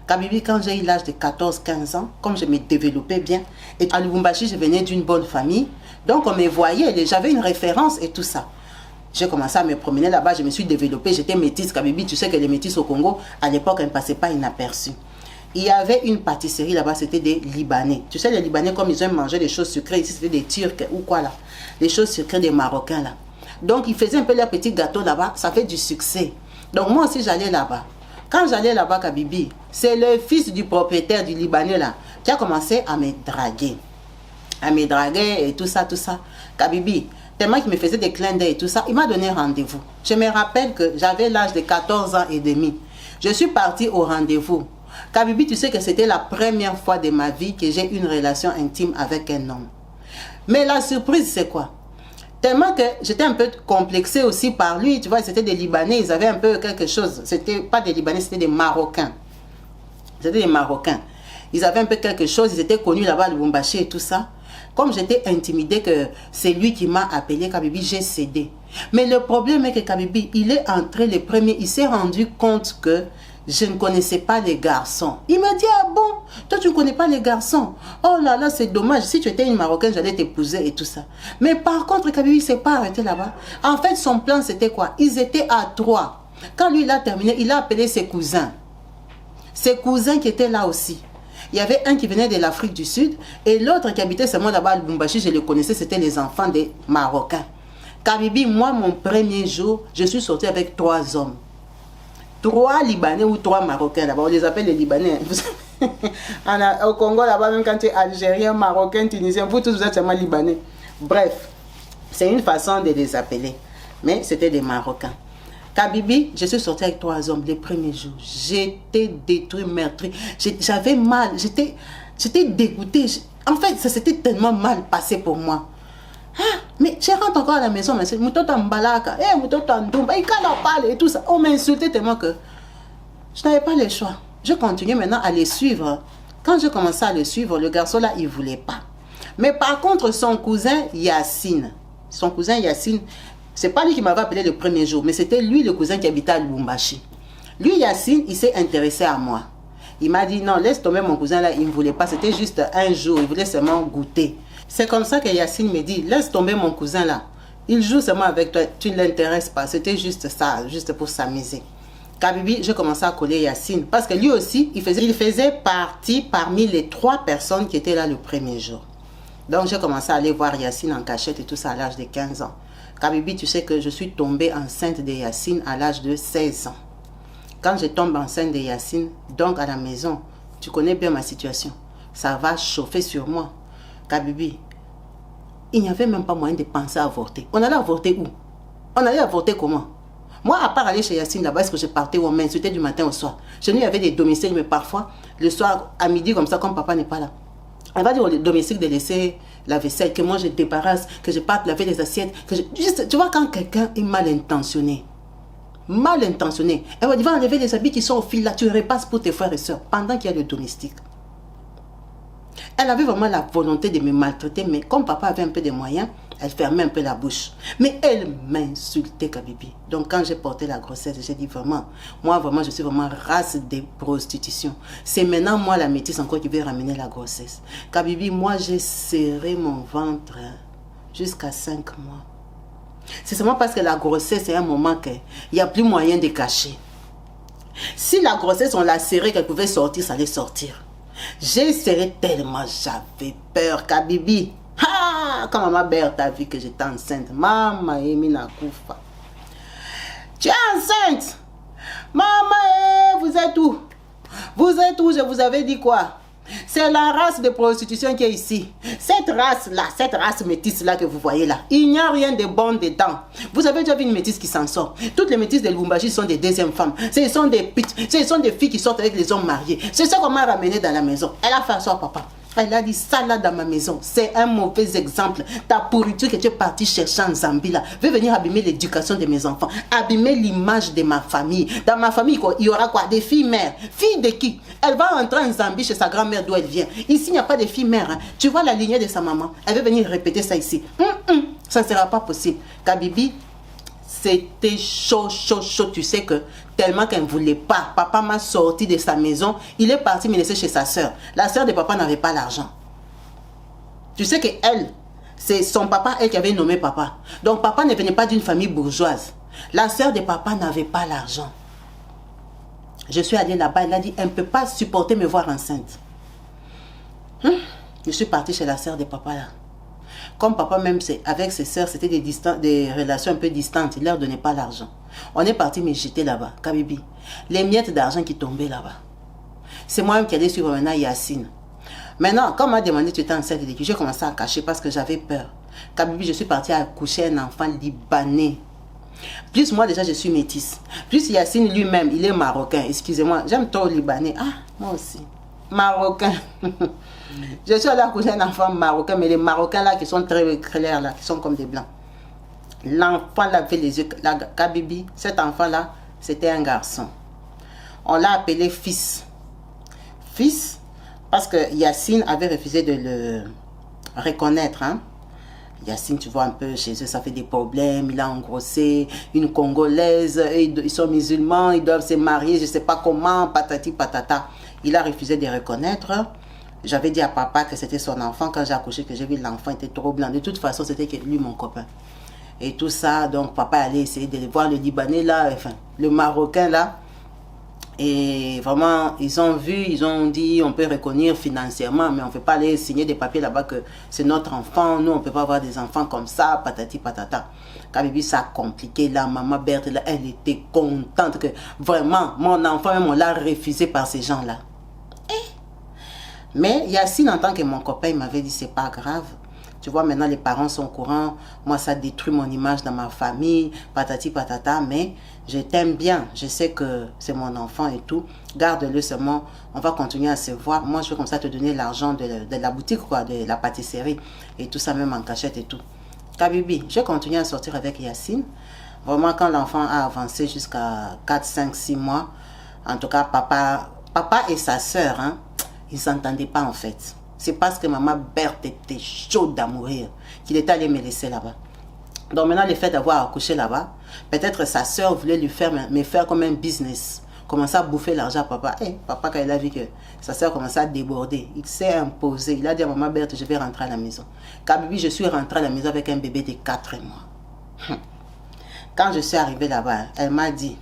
Kabibi, quand j'ai eu l'âge de 14-15 ans, comme je me développais bien, et à Lubumbashi, je venais d'une bonne famille, donc on me voyait, j'avais une référence et tout ça. J'ai commencé à me promener là-bas, je me suis développée, j'étais métisse. Kabibi, tu sais que les métisses au Congo, à l'époque, elles ne passaient pas inaperçues. Il y avait une pâtisserie là-bas, c'était des Libanais. Tu sais, les Libanais, comme ils aiment manger des choses sucrées, ici c'était des Turcs ou quoi là, les choses sucrées des Marocains là. Donc, ils faisaient un peu leurs petits gâteaux là-bas, ça fait du succès. Donc, moi aussi, j'allais là-bas. Quand j'allais là-bas, Kabibi, c'est le fils du propriétaire du Libanais là qui a commencé à me draguer. À me draguer et tout ça, tout ça. Kabibi, tellement qu'il me faisait des clins d'œil et tout ça, il m'a donné rendez-vous. Je me rappelle que j'avais l'âge de 14 ans et demi. Je suis partie au rendez-vous. Kabibi, tu sais que c'était la première fois de ma vie que j'ai une relation intime avec un homme. Mais la surprise, c'est quoi? Tellement que j'étais un peu complexée aussi par lui. Tu vois, c'était des Libanais, ils avaient un peu quelque chose. C'était pas des Libanais, c'était des Marocains. C'était des Marocains. Ils avaient un peu quelque chose, ils étaient connus là-bas à Lubumbashi et tout ça. Comme j'étais intimidée que c'est lui qui m'a appelé, Kabibi, j'ai cédé. Mais le problème est que Kabibi, il est entré le premier, il s'est rendu compte que je ne connaissais pas les garçons. Il m'a dit, ah bon, toi tu ne connais pas les garçons. Oh là là, c'est dommage. Si tu étais une Marocaine, j'allais t'épouser et tout ça. Mais par contre, Kabibi, il ne s'est pas arrêté là-bas. En fait, son plan, c'était quoi? Ils étaient à 3. Quand lui, il a terminé, il a appelé ses cousins. Ses cousins qui étaient là aussi. Il y avait un qui venait de l'Afrique du Sud et l'autre qui habitait seulement là-bas à Lubumbashi, je le connaissais, c'était les enfants des Marocains. Kabibi, moi, mon premier jour, je suis sortie avec 3 hommes. 3 Libanais ou 3 Marocains là-bas. On les appelle les Libanais. Au Congo là-bas, même quand tu es Algérien, Marocain, Tunisien, vous tous vous êtes seulement Libanais. Bref, c'est une façon de les appeler. Mais c'était des Marocains. Kabibi, je suis sortie avec 3 hommes les premiers jours. J'étais détruite, meurtrie. J'avais mal. J'étais dégoûtée. En fait, ça s'était tellement mal passé pour moi. Ah, mais je rentre encore à la maison, mais c'est Mutoto Mbalaka, Mutoto Ndumba, il parle et tout ça. On m'a insulté tellement que je n'avais pas le choix. Je continuais maintenant à les suivre. Quand je commençais à les suivre, le garçon là, il ne voulait pas. Mais par contre, son cousin Yacine, c'est pas lui qui m'avait appelé le premier jour, mais c'était lui le cousin qui habitait à Lubumbashi. Lui, Yacine, il s'est intéressé à moi. Il m'a dit non, laisse tomber mon cousin là, il ne voulait pas. C'était juste un jour, il voulait seulement goûter. C'est comme ça que Yacine me dit, laisse tomber mon cousin là. Il joue seulement avec toi, tu ne l'intéresses pas. C'était juste ça, juste pour s'amuser. Kabibi, je commençais à coller Yacine. Parce que lui aussi, il faisait partie parmi les 3 personnes qui étaient là le premier jour. Donc j'ai commencé à aller voir Yacine en cachette et tout ça à l'âge de 15 ans. Kabibi, tu sais que je suis tombée enceinte de Yacine à l'âge de 16 ans. Quand je tombe enceinte de Yacine, donc à la maison, tu connais bien ma situation. Ça va chauffer sur moi. Kabibi, il n'y avait même pas moyen de penser à avorter. On allait avorter où? On allait avorter comment? Moi, à part aller chez Yacine là-bas, est-ce que je partais au main? C'était du matin au soir. Chez nous, il y avait des domiciles, mais parfois, le soir, à midi, comme ça, comme papa n'est pas là. Elle va dire au domicile de laisser la vaisselle, que moi je débarrasse, que je parte laver les assiettes. Juste, tu vois, quand quelqu'un est mal intentionné, elle va dire, va enlever les habits qui sont au fil là, tu repasses pour tes frères et soeurs, pendant qu'il y a le domestique. Elle avait vraiment la volonté de me maltraiter, mais comme papa avait un peu de moyens, elle fermait un peu la bouche. Mais elle m'insultait, Kabibi. Donc quand j'ai porté la grossesse, j'ai dit vraiment, moi vraiment, je suis vraiment race de prostitution. C'est maintenant moi la métisse encore qui veut ramener la grossesse. Kabibi, moi j'ai serré mon ventre jusqu'à 5 mois. C'est seulement parce que la grossesse est un moment qu'il n'y a plus moyen de cacher. Si la grossesse, on l'a serrée, qu'elle pouvait sortir, ça allait sortir. J'ai serré tellement, j'avais peur, Kabibi. Ah, quand maman Berthe a vu que j'étais enceinte, maman Emina Koufa. Tu es enceinte? Maman, vous êtes où? Vous êtes où? Je vous avais dit quoi? C'est la race de prostitution qui est ici. Cette race-là, cette race métisse-là que vous voyez là, il n'y a rien de bon dedans. Vous avez déjà vu une métisse qui s'en sort. Toutes les métisses de Lubumbashi sont des deuxièmes femmes. Ce sont des putes. Ce sont des filles qui sortent avec les hommes mariés. C'est ça qu'on m'a ramené dans la maison. Elle a fait ça, papa. Elle a dit ça là dans ma maison. C'est un mauvais exemple. Ta pourriture que tu es parti chercher en Zambie là, veut venir abîmer l'éducation de mes enfants, abîmer l'image de ma famille. Dans ma famille, quoi, il y aura quoi? Des filles mères. Filles de qui? Elle va rentrer en Zambie chez sa grand-mère d'où elle vient. Ici, il n'y a pas de filles mères. Hein. Tu vois la lignée de sa maman. Elle veut venir répéter ça ici. Ça ne sera pas possible. Kabibi, c'était chaud, chaud, chaud. Tu sais que tellement qu'elle ne voulait pas. Papa m'a sorti de sa maison. Il est parti me laisser chez sa soeur. La soeur de papa n'avait pas l'argent. Tu sais que elle, c'est son papa, elle qui avait nommé papa. Donc papa ne venait pas d'une famille bourgeoise. La soeur de papa n'avait pas l'argent. Je suis allée là-bas. Elle a dit, elle ne peut pas supporter me voir enceinte. Je suis partie chez la soeur de papa là. Comme papa même avec ses sœurs, c'était des relations un peu distantes. Il ne leur donnait pas l'argent. On est parti me jeter là-bas. Kabibi, les miettes d'argent qui tombaient là-bas. C'est moi-même qui allais suivre maintenant Yacine. Maintenant, quand on m'a demandé tu étais enceinte de qui, j'ai commencé à cacher parce que j'avais peur. Kabibi, je suis partie accoucher un enfant libanais. Plus moi déjà je suis métisse. Plus Yacine lui-même, il est marocain. Excusez-moi, j'aime trop le libanais. Ah, moi aussi. Marocain. Je suis allée accoucher un enfant marocain, mais les Marocains là qui sont très clairs là, qui sont comme des blancs. L'enfant là avait les yeux, la Kabibi, cet enfant là, c'était un garçon. On l'a appelé fils. Fils, parce que Yacine avait refusé de le reconnaître. Hein. Yacine, tu vois un peu, chez eux, ça fait des problèmes. Il a engrossé une Congolaise, ils sont musulmans, ils doivent se marier, je ne sais pas comment, patati patata. Il a refusé de reconnaître. J'avais dit à papa que c'était son enfant. Quand j'ai accouché, que j'ai vu l'enfant était trop blanc. De toute façon, c'était lui, mon copain. Et tout ça, donc papa allait essayer de voir le Libanais là, enfin, le Marocain là. Et vraiment, ils ont vu, ils ont dit, on peut reconnaître financièrement, mais on ne peut pas aller signer des papiers là-bas que c'est notre enfant. Nous, on ne peut pas avoir des enfants comme ça, patati patata. Kabibi, ça a compliqué là. Maman Berthe, là, elle était contente que vraiment, mon enfant, même on l'a refusé par ces gens-là. Mais Yacine, en tant que mon copain, il m'avait dit, c'est pas grave. Tu vois, maintenant, les parents sont au courant. Moi, ça détruit mon image dans ma famille, patati patata. Mais je t'aime bien. Je sais que c'est mon enfant et tout. Garde-le seulement. On va continuer à se voir. Moi, je vais comme ça te donner l'argent de la boutique, quoi, de la pâtisserie. Et tout ça, même en cachette et tout. Kabibi, je continue à sortir avec Yacine. Vraiment, quand l'enfant a avancé jusqu'à 4, 5, 6 mois, en tout cas, papa et sa soeur, hein, ils ne s'entendaient pas en fait. C'est parce que maman Berthe était chaude à mourir qu'il était allé me laisser là-bas. Donc maintenant, le fait d'avoir accouché là-bas, peut-être sa soeur voulait me faire comme un business. Commencer à bouffer l'argent à papa. Et papa, quand il a vu que sa soeur commençait à déborder, il s'est imposé. Il a dit à maman Berthe, je vais rentrer à la maison. Kabibi, je suis rentrée à la maison avec un bébé de 4 mois. Quand je suis arrivée là-bas, elle m'a dit,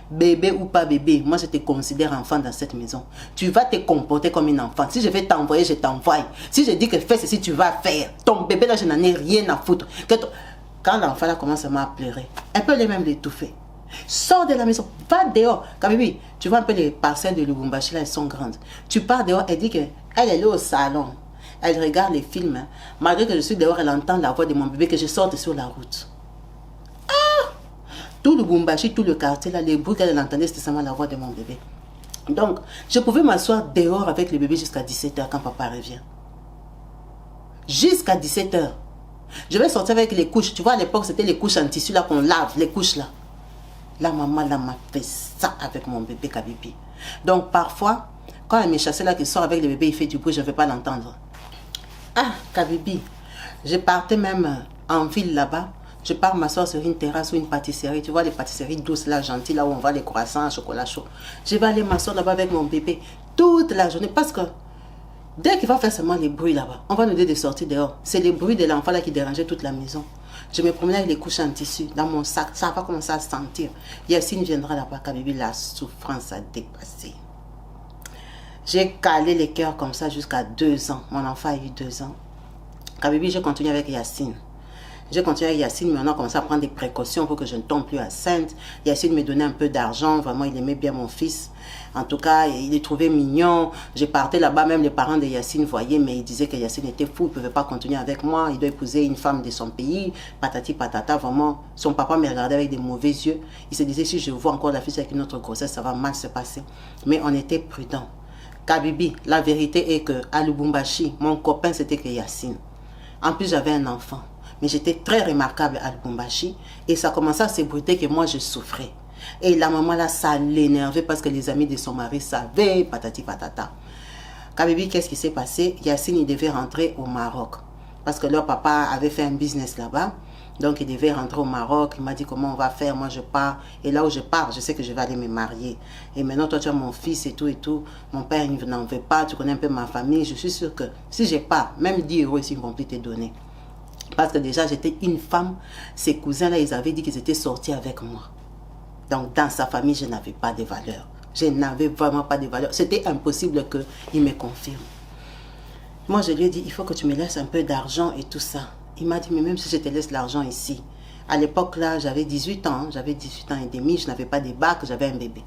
bébé ou pas bébé, moi je te considère enfant dans cette maison. Tu vas te comporter comme une enfant. Si je vais t'envoyer, je t'envoie. Si je dis que fais ceci, tu vas faire. Ton bébé là, je n'en ai rien à foutre. Quand l'enfant là commence à pleurer, elle peut même l'étouffer. Sors de la maison, va dehors. Kabibi, tu vois un peu les parcelles de Lubumbashi là, elles sont grandes. Tu pars dehors, elle dit qu'elle est au salon. Elle regarde les films. Hein. Malgré que je suis dehors, elle entend la voix de mon bébé que je sorte sur la route. Tout le Bumbashi, tout le quartier, là, les bruits qu'elle entendait, c'était seulement la voix de mon bébé. Donc, je pouvais m'asseoir dehors avec le bébé jusqu'à 17h quand papa revient. Jusqu'à 17h. Je vais sortir avec les couches. Tu vois, à l'époque, c'était les couches en tissu là qu'on lave, les couches là. La maman là m'a fait ça avec mon bébé Kabibi. Donc, parfois, quand elle me chassait là, qu'il sort avec le bébé, il fait du bruit, je ne vais pas l'entendre. Ah, Kabibi, je partais même en ville là-bas. Je pars m'asseoir sur une terrasse ou une pâtisserie. Tu vois les pâtisseries douces là, gentilles, là où on voit les croissants, chocolat chaud. Je vais aller m'asseoir là-bas avec mon bébé toute la journée parce que dès qu'il va faire seulement les bruits là-bas, on va nous dire de sortir dehors. C'est les bruits de l'enfant là qui dérangeaient toute la maison. Je me promenais avec les couches en tissu dans mon sac. Ça va commencer à sentir. Yacine viendra là-bas, Kabibi, la souffrance a dépassé. J'ai calé les cœurs comme ça jusqu'à 2 ans. Mon enfant a eu 2 ans. Kabibi, j'ai continué avec Yacine. J'ai continué avec Yacine, mais on a commencé à prendre des précautions pour que je ne tombe plus enceinte. Yacine me donnait un peu d'argent, vraiment il aimait bien mon fils. En tout cas, il le trouvait mignon. Je partais là-bas, même les parents de Yacine voyaient, mais ils disaient que Yacine était fou, il ne pouvait pas continuer avec moi. Il doit épouser une femme de son pays, patati patata, vraiment. Son papa me regardait avec des mauvais yeux. Il se disait, si je vois encore la fille avec une autre grossesse, ça va mal se passer. Mais on était prudents. Kabibi, la vérité est que à Lubumbashi, mon copain c'était que Yacine. En plus, j'avais un enfant. Mais j'étais très remarquable à Lubumbashi. Et ça commençait à s'ébruiter que moi, je souffrais. Et la maman, là, ça l'énervait parce que les amis de son mari savaient, patati patata. Kabibi, qu'est-ce qui s'est passé? Yacine, il devait rentrer au Maroc. Parce que leur papa avait fait un business là-bas. Donc, il devait rentrer au Maroc. Il m'a dit, comment on va faire? Moi, je pars. Et là où je pars, je sais que je vais aller me marier. Et maintenant, toi, tu as mon fils et tout et tout. Mon père, il n'en veut pas. Tu connais un peu ma famille. Je suis sûre que si je pars, même 10 euros, ils vont plus te donner. Parce que déjà, j'étais une femme. Ses cousins-là, ils avaient dit qu'ils étaient sortis avec moi. Donc, dans sa famille, je n'avais pas de valeur. Je n'avais vraiment pas de valeur. C'était impossible qu'il me confirme. Moi, je lui ai dit, il faut que tu me laisses un peu d'argent et tout ça. Il m'a dit, mais même si je te laisse l'argent ici. À l'époque, là, j'avais 18 ans. J'avais 18 ans et demi. Je n'avais pas de bac. J'avais un bébé.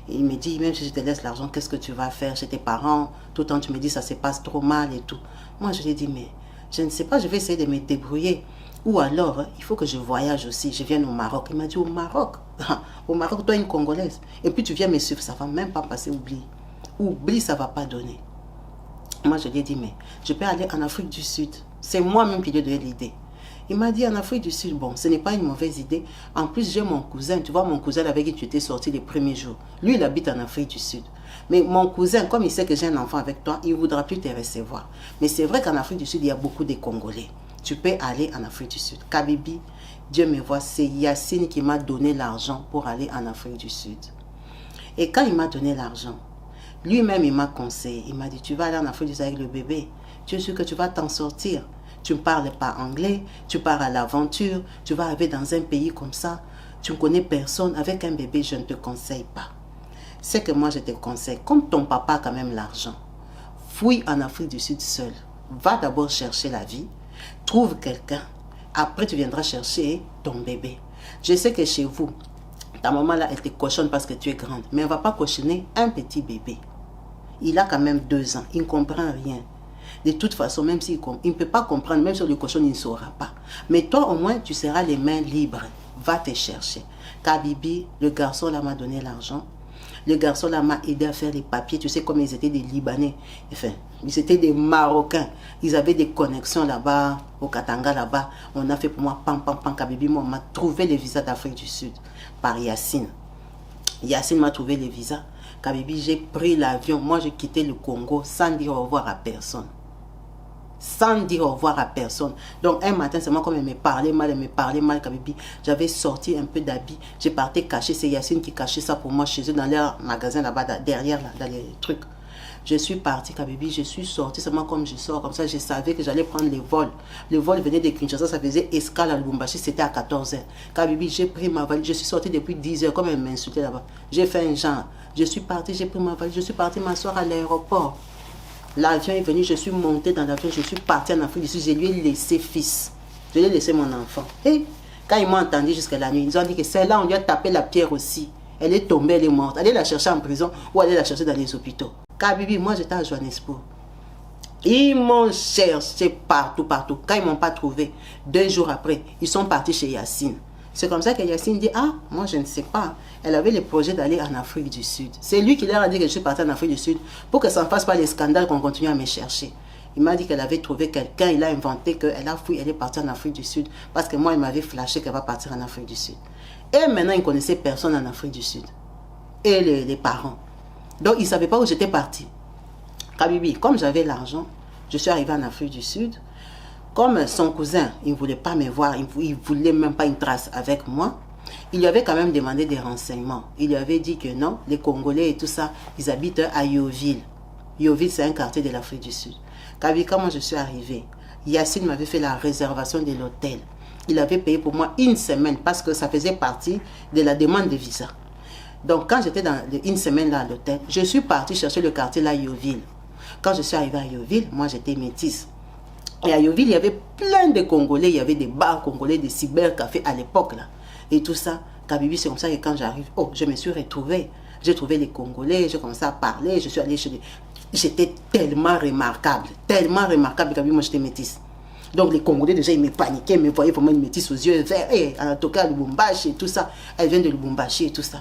Et il me dit, même si je te laisse l'argent, qu'est-ce que tu vas faire chez tes parents? Tout le temps, tu me dis, ça se passe trop mal et tout. Moi, je lui ai dit, mais je ne sais pas, je vais essayer de me débrouiller. Ou alors, il faut que je voyage aussi. Je viens au Maroc. Il m'a dit, au Maroc? Au Maroc, toi, une Congolaise. Et puis, tu viens me suivre. Ça ne va même pas passer, oublie. Oublie, ça ne va pas donner. Moi, je lui ai dit, mais je peux aller en Afrique du Sud. C'est moi-même qui lui ai donné l'idée. Il m'a dit, en Afrique du Sud, bon, ce n'est pas une mauvaise idée. En plus, j'ai mon cousin. Tu vois, mon cousin avec qui tu étais sorti les premiers jours. Lui, il habite en Afrique du Sud. Mais mon cousin, comme il sait que j'ai un enfant avec toi, il ne voudra plus te recevoir. Mais c'est vrai qu'en Afrique du Sud, il y a beaucoup de Congolais. Tu peux aller en Afrique du Sud. Kabibi, Dieu me voit, c'est Yacine qui m'a donné l'argent pour aller en Afrique du Sud. Et quand il m'a donné l'argent, lui-même, il m'a conseillé. Il m'a dit, tu vas aller en Afrique du Sud avec le bébé. Tu es sûr que tu vas t'en sortir. Tu ne parles pas anglais, tu pars à l'aventure, tu vas arriver dans un pays comme ça. Tu ne connais personne. Avec un bébé, je ne te conseille pas. C'est que moi, je te conseille, comme ton papa a quand même l'argent, fouille en Afrique du Sud seul. Va d'abord chercher la vie. Trouve quelqu'un. Après, tu viendras chercher ton bébé. Je sais que chez vous, ta maman là, elle te cochonne parce que tu es grande. Mais elle ne va pas cochonner un petit bébé. Il a quand même 2 ans. Il ne comprend rien. De toute façon, même s'il ne peut pas comprendre, même sur le cochon, il ne saura pas. Mais toi, au moins, tu seras les mains libres. Va te chercher. Kabibi, le garçon là m'a donné l'argent. Le garçon là m'a aidé à faire les papiers. Tu sais comme ils étaient des Libanais. Enfin, ils étaient des Marocains. Ils avaient des connexions là-bas, au Katanga là-bas. On a fait pour moi, pam, pam, pam, Kabibi. Moi, on m'a trouvé les visas d'Afrique du Sud par Yacine. Yacine m'a trouvé les visas. Kabibi, j'ai pris l'avion. Moi, j'ai quitté le Congo sans dire au revoir à personne. Sans dire au revoir à personne. Donc, un matin, c'est moi comme elle me parlait mal, Kabibi. J'avais sorti un peu d'habits. J'ai parti cacher. C'est Yacine qui cachait ça pour moi chez eux dans leur magasin là-bas, derrière, là, dans les trucs. Je suis partie, Kabibi. Je suis sortie. C'est moi comme je sors. Comme ça, je savais que j'allais prendre les vols. Le vol venait de Kinshasa. Ça faisait escale à Lubumbashi. C'était à 14h. Kabibi, j'ai pris ma valise. Je suis sortie depuis 10h. Comme elle m'insultait là-bas. J'ai fait un genre. Je suis partie. J'ai pris ma valise. Je suis partie m'asseoir à l'aéroport. L'avion est venu, je suis montée dans l'avion, je suis partie en Afrique du Sud, je lui ai laissé fils. Je lui ai laissé mon enfant. Et quand ils m'ont entendu jusqu'à la nuit, ils ont dit que celle-là, on lui a tapé la pierre aussi. Elle est tombée, elle est morte. Allez la chercher en prison ou allez la chercher dans les hôpitaux. Kabibi, moi j'étais à Johannesburg. Ils m'ont cherché partout, partout. Quand ils ne m'ont pas trouvé, 2 jours après, ils sont partis chez Yacine. C'est comme ça que Yacine dit, ah, moi je ne sais pas. Elle avait le projet d'aller en Afrique du Sud. C'est lui qui leur a dit que je suis partie en Afrique du Sud pour que ça ne fasse pas les scandales qu'on continue à me chercher. Il m'a dit qu'elle avait trouvé quelqu'un, il a inventé qu'elle a fui, elle est partie en Afrique du Sud parce que moi, il m'avait flashé qu'elle va partir en Afrique du Sud. Et maintenant, il ne connaissait personne en Afrique du Sud. Et les parents. Donc, il ne savait pas où j'étais partie. Kabibi, comme j'avais l'argent, je suis arrivée en Afrique du Sud. Comme son cousin, il ne voulait pas me voir, il ne voulait même pas une trace avec moi, il lui avait quand même demandé des renseignements. Il lui avait dit que non, les Congolais et tout ça, ils habitent à Yoville. Yoville, c'est un quartier de l'Afrique du Sud. Kabibi, quand moi je suis arrivée, Yacine m'avait fait la réservation de l'hôtel. Il avait payé pour moi une semaine parce que ça faisait partie de la demande de visa. Donc, quand j'étais dans une semaine là à l'hôtel, je suis partie chercher le quartier là, Yoville. Quand je suis arrivée à Yoville, moi j'étais métisse. Et à Yoville, il y avait plein de Congolais, il y avait des bars congolais, des cybercafés à l'époque là. Et tout ça, Kabibi, c'est comme ça que quand j'arrive, oh, je me suis retrouvée. J'ai trouvé les Congolais, j'ai commencé à parler, je suis allée chez les... J'étais tellement remarquable, Kabibi, moi j'étais métisse. Donc les Congolais déjà, ils me paniquaient, ils me voyaient vraiment une métisse aux yeux verts. Et en tout cas, Lubumbashi et tout ça. Elle vient de Lubumbashi et tout ça.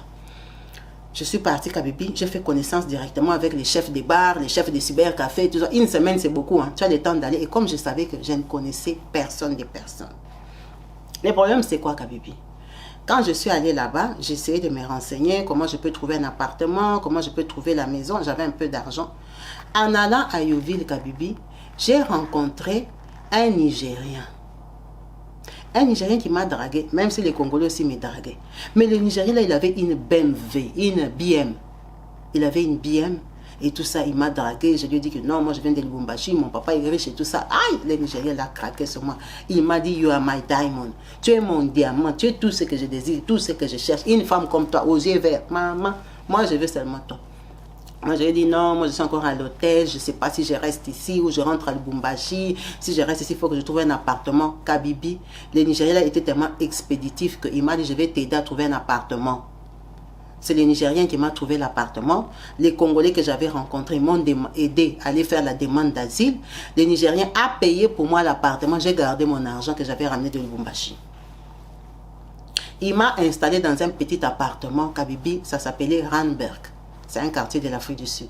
Je suis partie Kabibi, j'ai fait connaissance directement avec les chefs des bars, les chefs des cybercafés, tout ça. Une semaine, c'est beaucoup, hein. Tu as le temps d'aller. Et comme je savais que je ne connaissais personne des personnes. Le problème, c'est quoi, Kabibi? Quand je suis allée là-bas, j'ai essayé de me renseigner comment je peux trouver un appartement, comment je peux trouver la maison. J'avais un peu d'argent. En allant à Yoville, Kabibi, j'ai rencontré un Nigérien. Un Nigérien qui m'a dragué, même si les Congolais aussi me draguaient. Mais le Nigérien, là, il avait une BMW, une BM. Il avait une BM et tout ça, il m'a dragué. Je lui ai dit que non, moi je viens de Lubumbashi, mon papa est riche et tout ça. Aïe, le Nigérien l'a craqué sur moi. Il m'a dit, you are my diamond. Tu es mon diamant, tu es tout ce que je désire, tout ce que je cherche. Une femme comme toi, aux yeux verts. Maman, moi je veux seulement toi. Moi, je lui ai dit non, moi je suis encore à l'hôtel, je ne sais pas si je reste ici ou je rentre à Lubumbashi. Si je reste ici, il faut que je trouve un appartement. Kabibi, le Nigérien là était tellement expéditif qu'il m'a dit je vais t'aider à trouver un appartement. C'est le Nigérien qui m'a trouvé l'appartement. Les Congolais que j'avais rencontrés m'ont aidé à aller faire la demande d'asile. Le Nigérien a payé pour moi l'appartement. J'ai gardé mon argent que j'avais ramené de Lubumbashi. Il m'a installé dans un petit appartement, Kabibi, ça s'appelait Randberg. C'est un quartier de l'Afrique du Sud.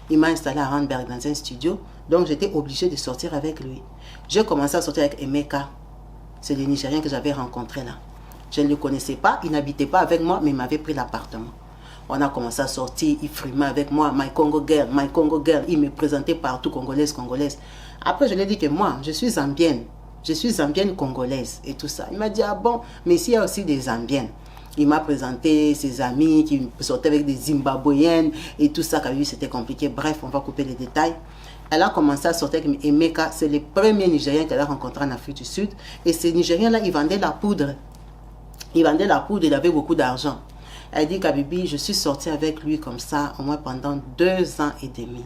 Il m'a installé à Randberg dans un studio. Donc j'étais obligée de sortir avec lui. J'ai commencé à sortir avec Emeka. C'est le Nigérien que j'avais rencontré là. Je ne le connaissais pas, il n'habitait pas avec moi, mais il m'avait pris l'appartement. On a commencé à sortir, il frimait avec moi, my Congo girl, my Congo girl. Il me présentait partout, congolaise, congolaise. Après, je lui ai dit que moi, je suis zambienne. Je suis zambienne congolaise et tout ça. Il m'a dit, ah bon, mais ici, il y a aussi des zambiennes. Il m'a présenté ses amis qui sortaient avec des Zimbabwéennes et tout ça. C'était compliqué. Bref, on va couper les détails. Elle a commencé à sortir avec Emeka. C'est le premier Nigérien qu'elle a rencontré en Afrique du Sud. Et ce Nigérien-là, il vendait la poudre. Il vendait la poudre, il avait beaucoup d'argent. Elle dit, Kabibi, je suis sortie avec lui comme ça, au moins pendant 2 ans et demi.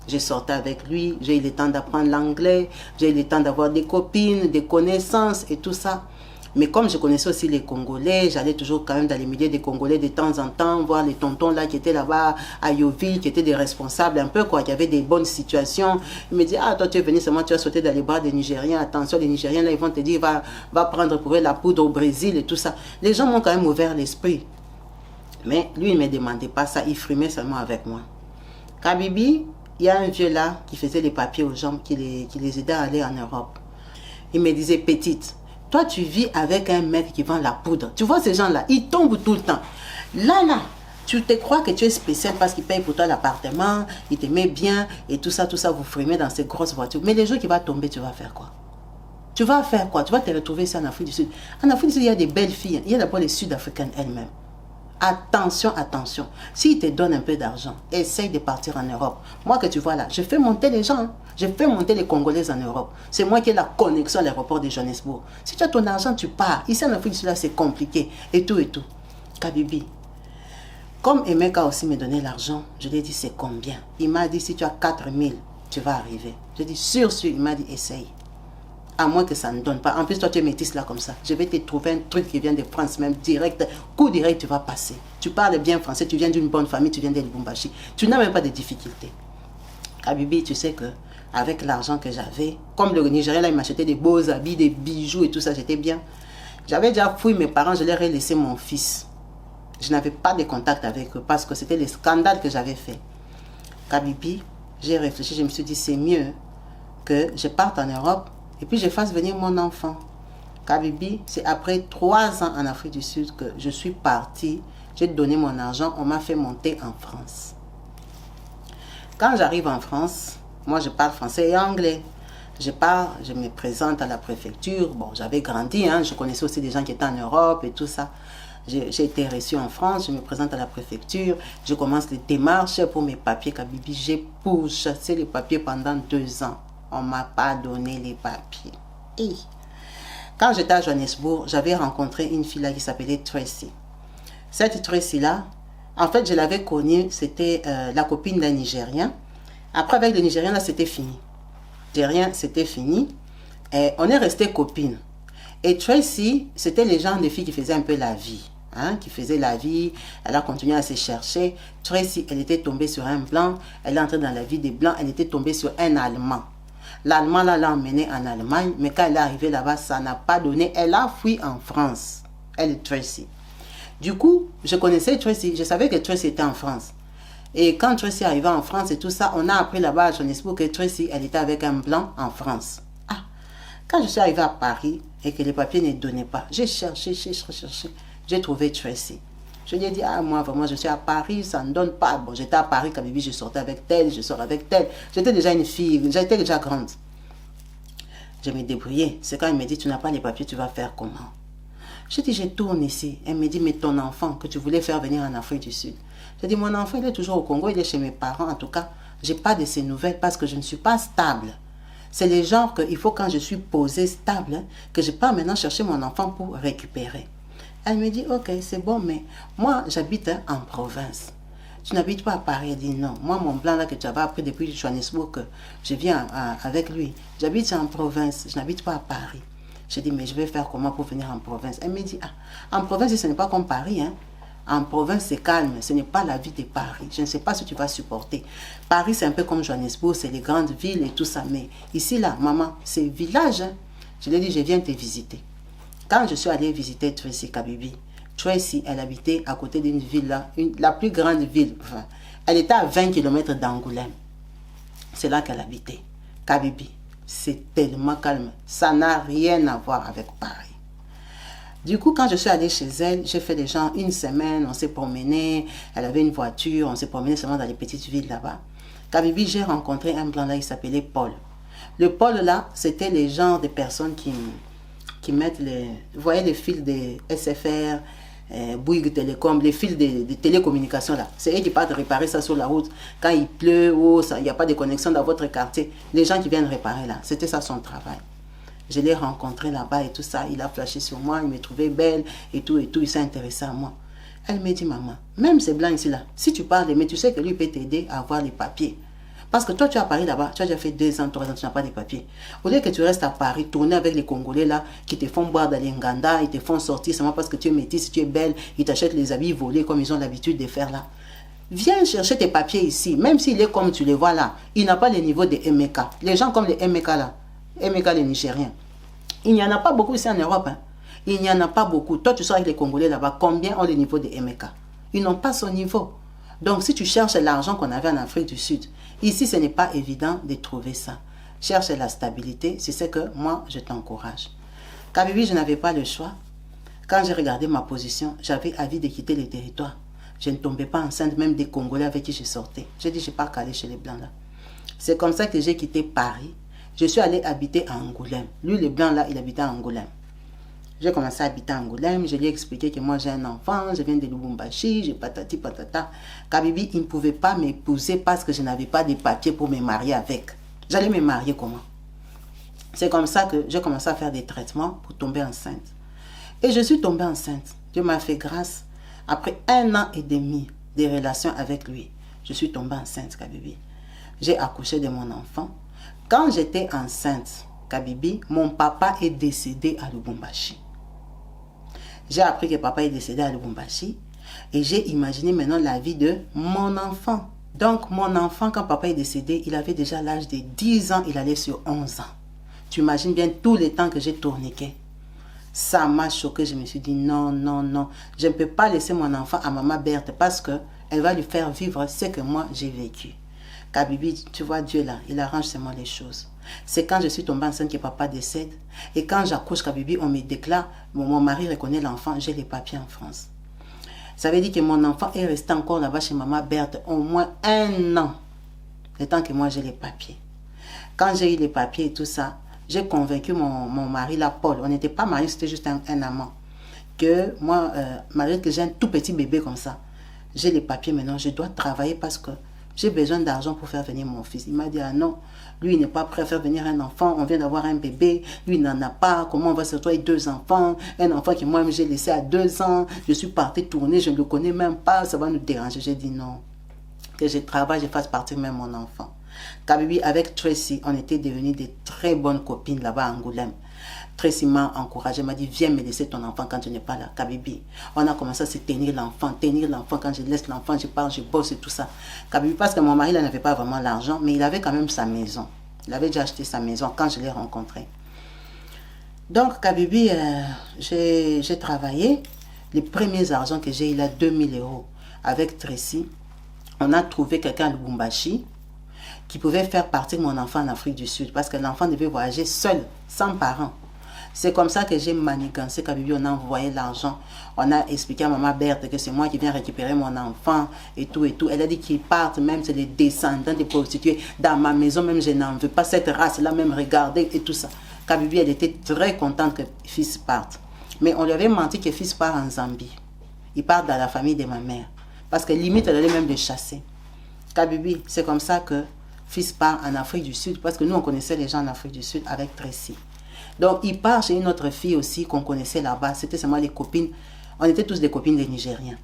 J'ai sorti avec lui, j'ai eu le temps d'apprendre l'anglais, j'ai eu le temps d'avoir des copines, des connaissances et tout ça. Mais comme je connaissais aussi les Congolais, j'allais toujours quand même dans les milieux des Congolais de temps en temps, voir les tontons là qui étaient là-bas à Yoville, qui étaient des responsables un peu quoi, qui avaient des bonnes situations. Ils me disaient, ah toi tu es venu seulement, tu as sauté dans les bras des Nigériens, attention les Nigériens là ils vont te dire, va prendre pour eux la poudre au Brésil et tout ça. Les gens m'ont quand même ouvert l'esprit. Mais lui il ne me demandait pas ça, il frimait seulement avec moi. Kabibi, il y a un vieux là qui faisait les papiers aux gens, qui les aidait à aller en Europe. Il me disait, petite, toi, tu vis avec un mec qui vend la poudre. Tu vois ces gens-là, ils tombent tout le temps. Là, tu te crois que tu es spécial parce qu'il paye pour toi l'appartement, il te met bien et tout ça, vous frimez dans ces grosses voitures. Mais les jours qui vont tomber, tu vas faire quoi? Tu vas faire quoi? Tu vas te retrouver ici en Afrique du Sud. En Afrique du Sud, il y a des belles filles. Il y a d'abord les Sud-Africaines elles-mêmes. Attention, attention. S'ils te donnent un peu d'argent, essaye de partir en Europe. Moi que tu vois là, je fais monter les gens. Hein. Je fais monter les Congolais en Europe. C'est moi qui ai la connexion à l'aéroport de Johannesburg. Si tu as ton argent, tu pars. Ici en Afrique du Sud, c'est compliqué. Et tout, et tout. Kabibi. Comme Emeka aussi me donnait l'argent, je lui ai dit c'est combien? Il m'a dit si tu as 4000, tu vas arriver. Je lui ai dit sûr, il m'a dit essaye. À moins que ça ne donne pas. En plus, toi, tu es métisse là comme ça. Je vais te trouver un truc qui vient de France même, direct. Coup direct, tu vas passer. Tu parles bien français, tu viens d'une bonne famille, tu viens de Lubumbashi. Tu n'as même pas de difficultés. Kabibi, tu sais que avec l'argent que j'avais, comme le Nigérien là, il m'achetait des beaux habits, des bijoux et tout ça, j'étais bien. J'avais déjà fouillé mes parents, je leur ai laissé mon fils. Je n'avais pas de contact avec eux parce que c'était le scandale que j'avais fait. Kabibi, j'ai réfléchi, je me suis dit c'est mieux que je parte en Europe et puis je fasse venir mon enfant. Kabibi, c'est après 3 ans en Afrique du Sud que je suis partie. J'ai donné mon argent, on m'a fait monter en France. Quand j'arrive en France, moi je parle français et anglais. Je pars, je me présente à la préfecture. Bon, j'avais grandi, hein, je connaissais aussi des gens qui étaient en Europe et tout ça. J'ai été reçue en France, je me présente à la préfecture, je commence les démarches pour mes papiers. Kabibi, j'ai pourchassé les papiers pendant 2 ans. On ne m'a pas donné les papiers. Et quand j'étais à Johannesburg, j'avais rencontré une fille là qui s'appelait Tracy. Cette Tracy-là, en fait, je l'avais connue, c'était la copine d'un Nigérien. Après, avec le Nigérien, là, c'était fini. Nigérien, c'était fini. Et on est resté copines. Et Tracy, c'était les gens de filles qui faisaient un peu la vie. Hein, qui faisait la vie, elle a continué à se chercher. Tracy, elle était tombée sur un blanc, elle est entrée dans la vie des blancs, elle était tombée sur un Allemand. L'Allemand l'a emmenée en Allemagne, mais quand elle est arrivée là-bas, ça n'a pas donné. Elle a fui en France. Elle est Tracy. Du coup, je connaissais Tracy, je savais que Tracy était en France. Et quand Tracy est arrivée en France et tout ça, on a appris là-bas à Johannesburg que Tracy, elle était avec un blanc en France. Ah, quand je suis arrivée à Paris et que les papiers ne donnaient pas, j'ai cherché, j'ai trouvé Tracy. Je lui ai dit, ah, moi, vraiment, je suis à Paris, ça ne donne pas. Bon, j'étais à Paris, quand je sortais avec telle, je sors avec telle. J'étais déjà une fille, j'étais déjà grande. Je me débrouillais. C'est quand elle me dit, tu n'as pas les papiers, tu vas faire comment? Je dis, je tourne ici. Elle me dit, mais ton enfant que tu voulais faire venir en Afrique du Sud. Je dis, mon enfant, il est toujours au Congo, il est chez mes parents. En tout cas, je n'ai pas de ces nouvelles parce que je ne suis pas stable. C'est le genre qu'il faut, quand je suis posée stable, hein, que je pars maintenant chercher mon enfant pour récupérer. Elle me dit, ok, c'est bon, mais moi, j'habite en province. Tu n'habites pas à Paris? Elle dit, non. Moi, mon plan là que tu avais appris depuis Johannesburg, que je viens avec lui. J'habite en province, je n'habite pas à Paris. Je dis, mais je vais faire comment pour venir en province? Elle me dit, ah, en province, ce n'est pas comme Paris, hein. En province, c'est calme, ce n'est pas la vie de Paris. Je ne sais pas si tu vas supporter. Paris, c'est un peu comme Johannesburg, c'est les grandes villes et tout ça. Mais ici, là, maman, c'est village. Hein. Je lui ai dit, je viens te visiter. Quand je suis allée visiter Tracy Kabibi, Tracy, elle habitait à côté d'une ville là, la plus grande ville. Enfin, elle était à 20 km d'Angoulême. C'est là qu'elle habitait. Kabibi, c'est tellement calme. Ça n'a rien à voir avec Paris. Du coup, quand je suis allée chez elle, j'ai fait des gens 1 semaine, on s'est promené. Elle avait une voiture, on s'est promené seulement dans les petites villes là-bas. Kabibi, j'ai rencontré un blanc là, il s'appelait Paul. Le Paul là, c'était les genres de personnes qui mettent les... Vous voyez les fils de SFR, Bouygues Télécom, les fils de télécommunications là. C'est eux qui partent réparer ça sur la route. Quand il pleut ou il n'y a pas de connexion dans votre quartier, les gens qui viennent réparer là, c'était ça son travail. Je l'ai rencontré là-bas et tout ça. Il a flashé sur moi, il me trouvait belle et tout, il s'est intéressé à moi. Elle me dit, maman, même ces blancs ici là, si tu parles, mais tu sais que lui peut t'aider à avoir les papiers. Parce que toi, tu es à Paris là-bas, tu as déjà fait 2 ans, 3 ans, tu n'as pas de papiers. Au lieu que tu restes à Paris, tourner avec les Congolais là, qui te font boire dans les Nganda, ils te font sortir seulement parce que tu es métisse, tu es belle, ils t'achètent les habits volés comme ils ont l'habitude de faire là. Viens chercher tes papiers ici, même s'il est comme tu les vois là, il n'a pas le niveau de MK. Les gens comme les MK là, MK les Nigériens, il n'y en a pas beaucoup ici en Europe. Hein. Il n'y en a pas beaucoup. Toi, tu sors avec les Congolais là-bas, combien ont le niveau de MK? Ils n'ont pas son niveau. Donc, si tu cherches l'argent qu'on avait en Afrique du Sud, ici, ce n'est pas évident de trouver ça. Cherche la stabilité, c'est ce que moi, je t'encourage. Kabibi, je n'avais pas le choix. Quand j'ai regardé ma position, j'avais envie de quitter le territoire. Je ne tombais pas enceinte même des Congolais avec qui je sortais. J'ai dit, je ne vais pas caler chez les Blancs là. C'est comme ça que j'ai quitté Paris. Je suis allée habiter à Angoulême. Lui, le Blanc là, il habitait à Angoulême. J'ai commencé à habiter à Angoulême, je lui ai expliqué que moi j'ai un enfant, je viens de Lubumbashi, j'ai patati patata. Kabibi, il ne pouvait pas m'épouser parce que je n'avais pas de papiers pour me marier avec. J'allais me marier comment? C'est comme ça que j'ai commencé à faire des traitements pour tomber enceinte. Et je suis tombée enceinte. Dieu m'a fait grâce. Après 1 an et demi de relations avec lui, je suis tombée enceinte, Kabibi. J'ai accouché de mon enfant. Quand j'étais enceinte, Kabibi, mon papa est décédé à Lubumbashi. J'ai appris que papa est décédé à Lubumbashi et j'ai imaginé maintenant la vie de mon enfant. Donc mon enfant, quand papa est décédé, il avait déjà l'âge de 10 ans, il allait sur 11 ans. Tu imagines bien tout le temps que j'ai tourniqué. Ça m'a choqué. Je me suis dit non, non, non. Je ne peux pas laisser mon enfant à maman Berthe parce qu'elle va lui faire vivre ce que moi j'ai vécu. Kabibi, tu vois, Dieu là, il arrange seulement les choses. C'est quand je suis tombée enceinte que papa décède. Et quand j'accouche, Kabibi, on me déclare, mon mari reconnaît l'enfant, j'ai les papiers en France. Ça veut dire que mon enfant est resté encore là-bas chez maman Berthe au moins 1 an. Le temps que moi j'ai les papiers. Quand j'ai eu les papiers et tout ça, j'ai convaincu mon mari, là, Paul. On n'était pas mariés, c'était juste un amant. Que moi, malgré que j'ai un tout petit bébé comme ça, j'ai les papiers maintenant, je dois travailler parce que j'ai besoin d'argent pour faire venir mon fils. Il m'a dit, ah non, lui il n'est pas prêt à faire venir un enfant, on vient d'avoir un bébé, lui il n'en a pas, comment on va se retrouver avec 2 enfants, un enfant que moi j'ai laissé à 2 ans, je suis partie tourner, je ne le connais même pas, ça va nous déranger. J'ai dit non, que je travaille, je fasse partir même mon enfant. Kabibi, avec Tracy, on était devenus des très bonnes copines là-bas à Angoulême. Tracy m'a encouragé, m'a dit, viens me laisser ton enfant quand tu n'es pas là. Kabibi, on a commencé à se tenir l'enfant, quand je laisse l'enfant, je pars, je bosse et tout ça. Kabibi, parce que mon mari n'avait pas vraiment l'argent, mais il avait quand même sa maison. Il avait déjà acheté sa maison quand je l'ai rencontré. Donc, Kabibi, j'ai travaillé. Les premiers argents que j'ai eu là, 2000 € avec Tracy, on a trouvé quelqu'un à Lubumbashi qui pouvait faire partir mon enfant en Afrique du Sud parce que l'enfant devait voyager seul, sans parents. C'est comme ça que j'ai manigancé Kabibi, on a envoyé l'argent. On a expliqué à maman Berthe que c'est moi qui viens récupérer mon enfant et tout et tout. Elle a dit qu'ils partent, même c'est les descendants des prostituées. Dans ma maison, même je n'en veux pas cette race-là, même regarder et tout ça. Kabibi, elle était très contente que fils parte. Mais on lui avait menti que fils part en Zambie. Il part dans la famille de ma mère. Parce que limite, elle allait même le chasser. Kabibi, c'est comme ça que fils part en Afrique du Sud. Parce que nous, on connaissait les gens en Afrique du Sud avec Tracy. Donc, il part chez une autre fille aussi qu'on connaissait là-bas. C'était seulement les copines. On était tous des copines des Nigériens.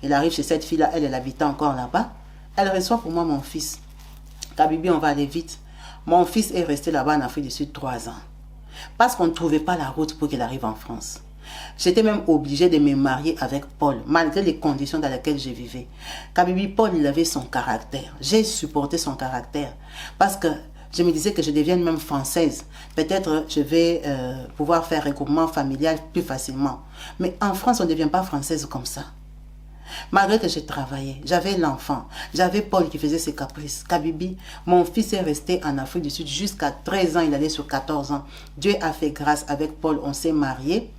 Il arrive chez cette fille-là. Elle habitait encore là-bas. Elle reçoit pour moi mon fils. Kabibi, on va aller vite. Mon fils est resté là-bas en Afrique du Sud 3 ans. Parce qu'on ne trouvait pas la route pour qu'il arrive en France. J'étais même obligée de me marier avec Paul, malgré les conditions dans lesquelles je vivais. Kabibi, Paul, il avait son caractère. J'ai supporté son caractère. Parce que je me disais que je devienne même française. Peut-être je vais pouvoir faire un regroupement familial plus facilement. Mais en France, on ne devient pas française comme ça. Malgré que j'ai travaillé, j'avais l'enfant, j'avais Paul qui faisait ses caprices. Kabibi, mon fils est resté en Afrique du Sud jusqu'à 13 ans, il allait sur 14 ans. Dieu a fait grâce avec Paul, on s'est mariés,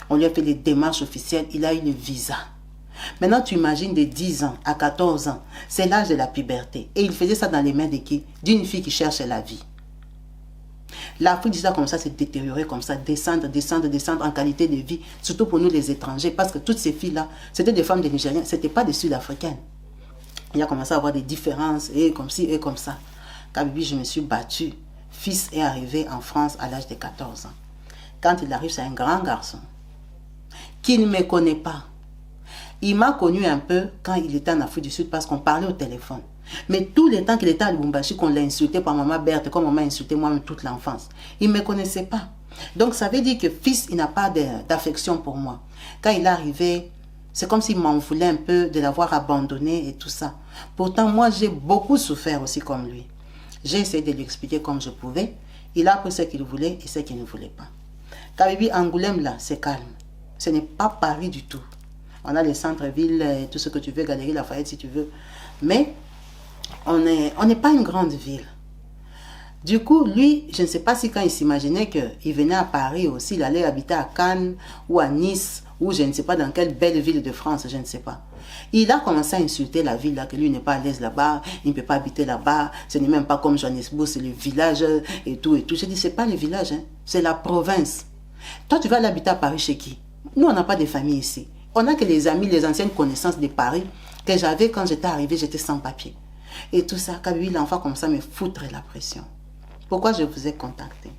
on lui a fait les démarches officielles, il a eu le visa. Maintenant, tu imagines de 10 ans à 14 ans, c'est l'âge de la puberté. Et il faisait ça dans les mains de qui? D'une fille qui cherche la vie. L'Afrique déjà comme ça s'est détériorée comme ça, descendre en qualité de vie, surtout pour nous les étrangers, parce que toutes ces filles-là, c'était des femmes des Nigériens, ce n'étaient pas des Sud-Africaines. Il a commencé à avoir des différences, et comme ci, et comme ça. Kabibi, je me suis battue. Fils est arrivé en France à l'âge de 14 ans. Quand il arrive, c'est un grand garçon qui ne me connaît pas. Il m'a connu un peu quand il était en Afrique du Sud parce qu'on parlait au téléphone. Mais tout le temps qu'il était à Lubumbashi, qu'on l'a insulté par maman Berthe, comme on m'a insulté moi-même toute l'enfance, il ne me connaissait pas. Donc ça veut dire que fils, il n'a pas d'affection pour moi. Quand il est arrivé, c'est comme s'il m'en voulait un peu de l'avoir abandonné et tout ça. Pourtant, moi, j'ai beaucoup souffert aussi comme lui. J'ai essayé de lui expliquer comme je pouvais. Il a pris ce qu'il voulait et ce qu'il ne voulait pas. Kabibi, Angoulême, là, c'est calme. Ce n'est pas Paris du tout. On a les centres-villes, tout ce que tu veux, Galerie Lafayette si tu veux. Mais on n'est pas une grande ville. Du coup, lui, je ne sais pas si quand il s'imaginait qu'il venait à Paris aussi, il allait habiter à Cannes ou à Nice, ou je ne sais pas dans quelle belle ville de France, je ne sais pas. Il a commencé à insulter la ville, là, que lui n'est pas à l'aise là-bas, il ne peut pas habiter là-bas, ce n'est même pas comme Johannesburg, c'est le village et tout et tout. Je dis, c'est pas le village, hein, c'est la province. Toi, tu vas aller habiter à Paris chez qui? Nous, on n'a pas de famille ici. On n'a que les amis, les anciennes connaissances de Paris que j'avais quand j'étais arrivée, j'étais sans papier. Et tout ça, Kabibi, l'enfant comme ça me foutrait la pression. Pourquoi je vous ai contacté?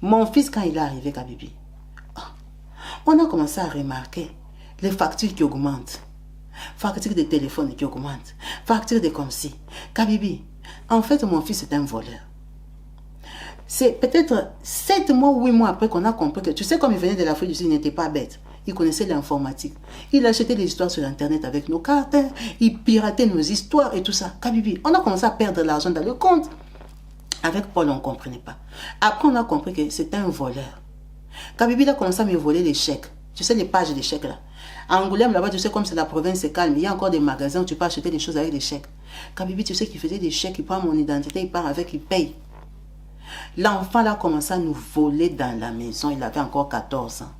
Mon fils, quand il est arrivé, Kabibi, on a commencé à remarquer les factures qui augmentent. Factures de téléphone qui augmentent. Factures de comme si. Kabibi, en fait, mon fils est un voleur. C'est peut-être 7 mois ou 8 mois après qu'on a compris que, tu sais, comme il venait de l'Afrique du Sud, il n'était pas bête. Il connaissait l'informatique. Il achetait des histoires sur Internet avec nos cartes. Il piratait nos histoires et tout ça. Kabibi, on a commencé à perdre l'argent dans le compte. Avec Paul, on ne comprenait pas. Après, on a compris que c'était un voleur. Kabibi, il a commencé à me voler les chèques. Tu sais, les pages des chèques là. À Angoulême, là-bas, tu sais, comme c'est la province, c'est calme. Il y a encore des magasins où tu peux acheter des choses avec des chèques. Kabibi, tu sais qu'il faisait des chèques, il prend mon identité, il part avec, il paye. L'enfant là a commencé à nous voler dans la maison. Il avait encore 14 ans.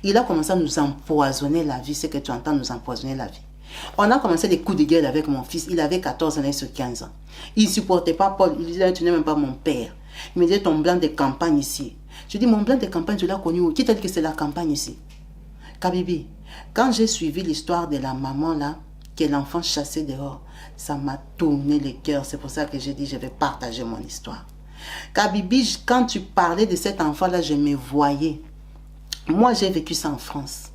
Il a commencé à nous empoisonner la vie. C'est que tu entends, nous empoisonner la vie. On a commencé des coups de gueule avec mon fils. Il avait 14 ans, il sur 15 ans. Il ne supportait pas Paul. Il disait, tu n'es même pas mon père. Il me disait, ton blanc de campagne ici. Je dis, mon blanc de campagne, tu l'as connu où? Qui t'a dit que c'est la campagne ici? Kabibi, quand j'ai suivi l'histoire de la maman là, que l'enfant chassait dehors, ça m'a tourné le cœur. C'est pour ça que j'ai dit, je vais partager mon histoire. Kabibi, quand tu parlais de cet enfant-là, je me voyais. Moi, j'ai vécu ça en France.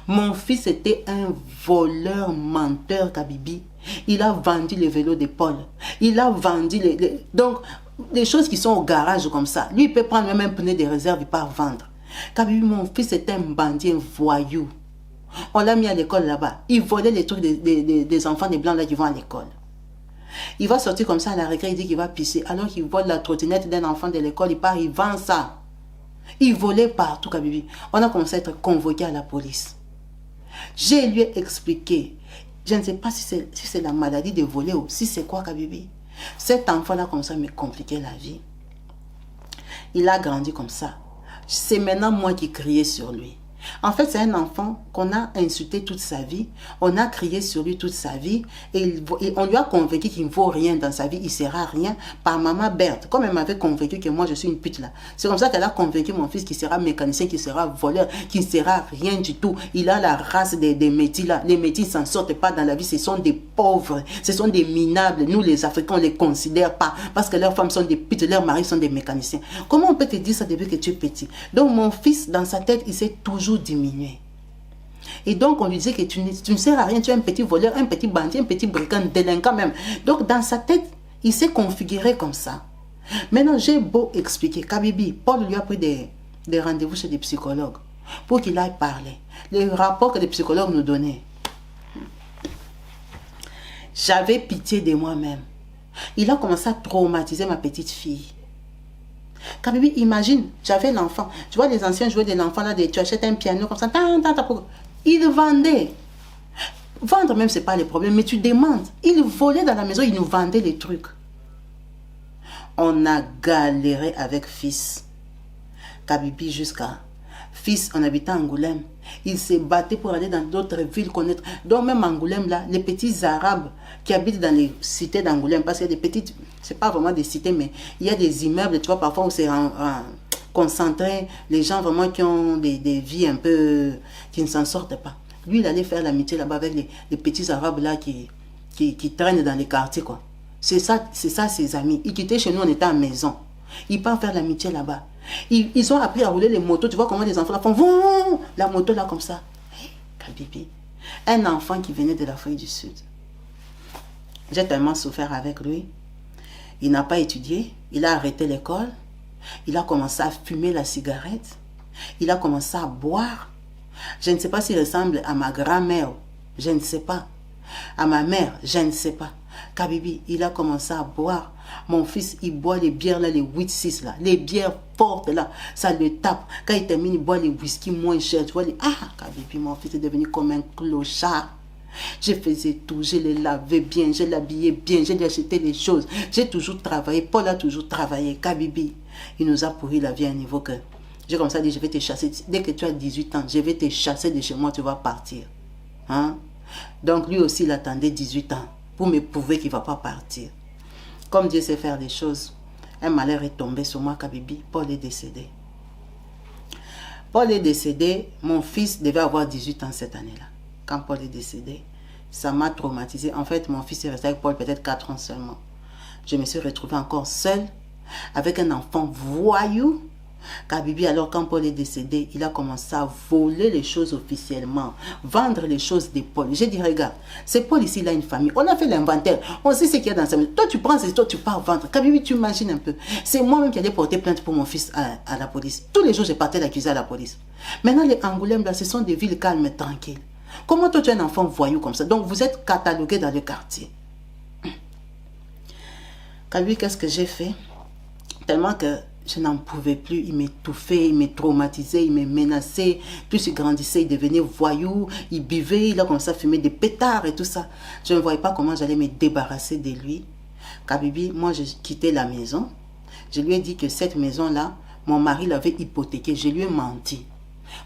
Mon fils était un voleur, menteur, Kabibi. Il a vendu les vélos de Paul. Il a vendu donc, des choses qui sont au garage comme ça. Lui, il peut prendre même un pneu de réserve, il part vendre. Kabibi, mon fils était un bandit, un voyou. On l'a mis à l'école là-bas. Il volait les trucs des enfants des blancs là qui vont à l'école. Il va sortir comme ça à la récré, il dit qu'il va pisser. Alors qu'il vole la trottinette d'un enfant de l'école, il part, il vend ça. Il volait partout, Kabibi. On a commencé à être convoqué à la police. Je lui ai expliqué. Je ne sais pas si c'est la maladie de voler ou si c'est quoi, Kabibi. Cet enfant-là, comme ça, me compliquait la vie. Il a grandi comme ça. C'est maintenant moi qui criais sur lui. En fait, c'est un enfant qu'on a insulté toute sa vie. On a crié sur lui toute sa vie. Et on lui a convaincu qu'il ne vaut rien dans sa vie. Il ne sera rien. Par maman Berthe. Comme elle m'avait convaincu que moi, je suis une pute là. C'est comme ça qu'elle a convaincu mon fils qu'il sera mécanicien, qu'il sera voleur, qu'il ne sera rien du tout. Il a la race des métis là. Les métis ne s'en sortent pas dans la vie. Ce sont des pauvres. Ce sont des minables. Nous, les Africains, on ne les considère pas. Parce que leurs femmes sont des putes. Leurs maris sont des mécaniciens. Comment on peut te dire ça depuis que tu es petit? Donc, mon fils, dans sa tête, il s'est toujours diminué. Et donc, on lui disait que tu ne sers à rien, tu es un petit voleur, un petit bandit, un petit brigand, délinquant même. Donc, dans sa tête, il s'est configuré comme ça. Maintenant, j'ai beau expliquer. Kabibi, Paul lui a pris des rendez-vous chez des psychologues pour qu'il aille parler. Les rapports que les psychologues nous donnaient. J'avais pitié de moi-même. Il a commencé à traumatiser ma petite fille. Kabibi, imagine, j'avais l'enfant. Tu vois, les anciens jouaient de l'enfant là, tu achètes un piano comme ça. Il vendait. Vendre même, ce n'est pas le problème, mais tu demandes. Il volait dans la maison, il nous vendait les trucs. On a galéré avec fils. Kabibi jusqu'à fils en habitant Angoulême. Il s'est battu pour aller dans d'autres villes connaître. Donc même Angoulême là, les petits Arabes qui habitent dans les cités d'Angoulême, parce qu'il y a des petites, c'est pas vraiment des cités, mais il y a des immeubles, tu vois, parfois où c'est concentré, les gens vraiment qui ont des vies un peu, qui ne s'en sortent pas. Lui, il allait faire l'amitié là-bas avec les petits Arabes là qui traînent dans les quartiers, quoi. C'est ça ses amis. Ils quittaient chez nous, on était à la maison. Ils partent faire l'amitié là-bas. Ils ont appris à rouler les motos. Tu vois comment les enfants là font vroom, la moto là comme ça. Hey, Kabibi. Un enfant qui venait de l'Afrique du Sud. J'ai tellement souffert avec lui. Il n'a pas étudié. Il a arrêté l'école. Il a commencé à fumer la cigarette. Il a commencé à boire. Je ne sais pas s'il ressemble à ma grand-mère. Je ne sais pas. À ma mère, je ne sais pas. Kabibi, il a commencé à boire. Mon fils, il boit les bières là, les 8-6 là, les bières fortes là, ça le tape. Quand il termine, il boit les whisky moins chers. Tu vois, Kabibi, mon fils est devenu comme un clochard. Je faisais tout, je les lavais bien, je l'habillais bien, je lui achetais les choses. J'ai toujours travaillé, Paul a toujours travaillé. Kabibi, il nous a pourri la vie à un niveau que j'ai comme ça dit, je vais te chasser. Dès que tu as 18 ans, je vais te chasser de chez moi, tu vas partir. Hein? Donc lui aussi, il attendait 18 ans pour me prouver qu'il ne va pas partir. Comme Dieu sait faire les choses, un malheur est tombé sur moi, Kabibi. Paul est décédé. Paul est décédé, mon fils devait avoir 18 ans cette année-là. Quand Paul est décédé, ça m'a traumatisé. En fait, mon fils est resté avec Paul peut-être 4 ans seulement. Je me suis retrouvée encore seule, avec un enfant voyou. Kabibi, alors quand Paul est décédé, il a commencé à voler les choses officiellement, vendre les choses de Paul. J'ai dit, regarde, c'est Paul ici, il a une famille. On a fait l'inventaire, on sait ce qu'il y a dans sa maison. Toi, tu prends ces histoires, tu pars vendre. Kabibi, tu imagines un peu. C'est moi-même qui allais porter plainte pour mon fils à la police. Tous les jours, je partais l'accuser à la police. Maintenant, les Angoulême, là, ce sont des villes calmes et tranquilles. Comment toi, tu es un enfant voyou comme ça? Donc, vous êtes catalogué dans le quartier. Kabibi, qu'est-ce que j'ai fait? Tellement que Je n'en pouvais plus, il m'étouffait, il me traumatisait, il me menaçait. Plus il grandissait, il devenait voyou, il buvait, il a commencé à fumer des pétards et tout ça. Je ne voyais pas comment j'allais me débarrasser de lui. Kabibi, moi j'ai quitté la maison. Je lui ai dit que cette maison-là, mon mari l'avait hypothéquée. Je lui ai menti.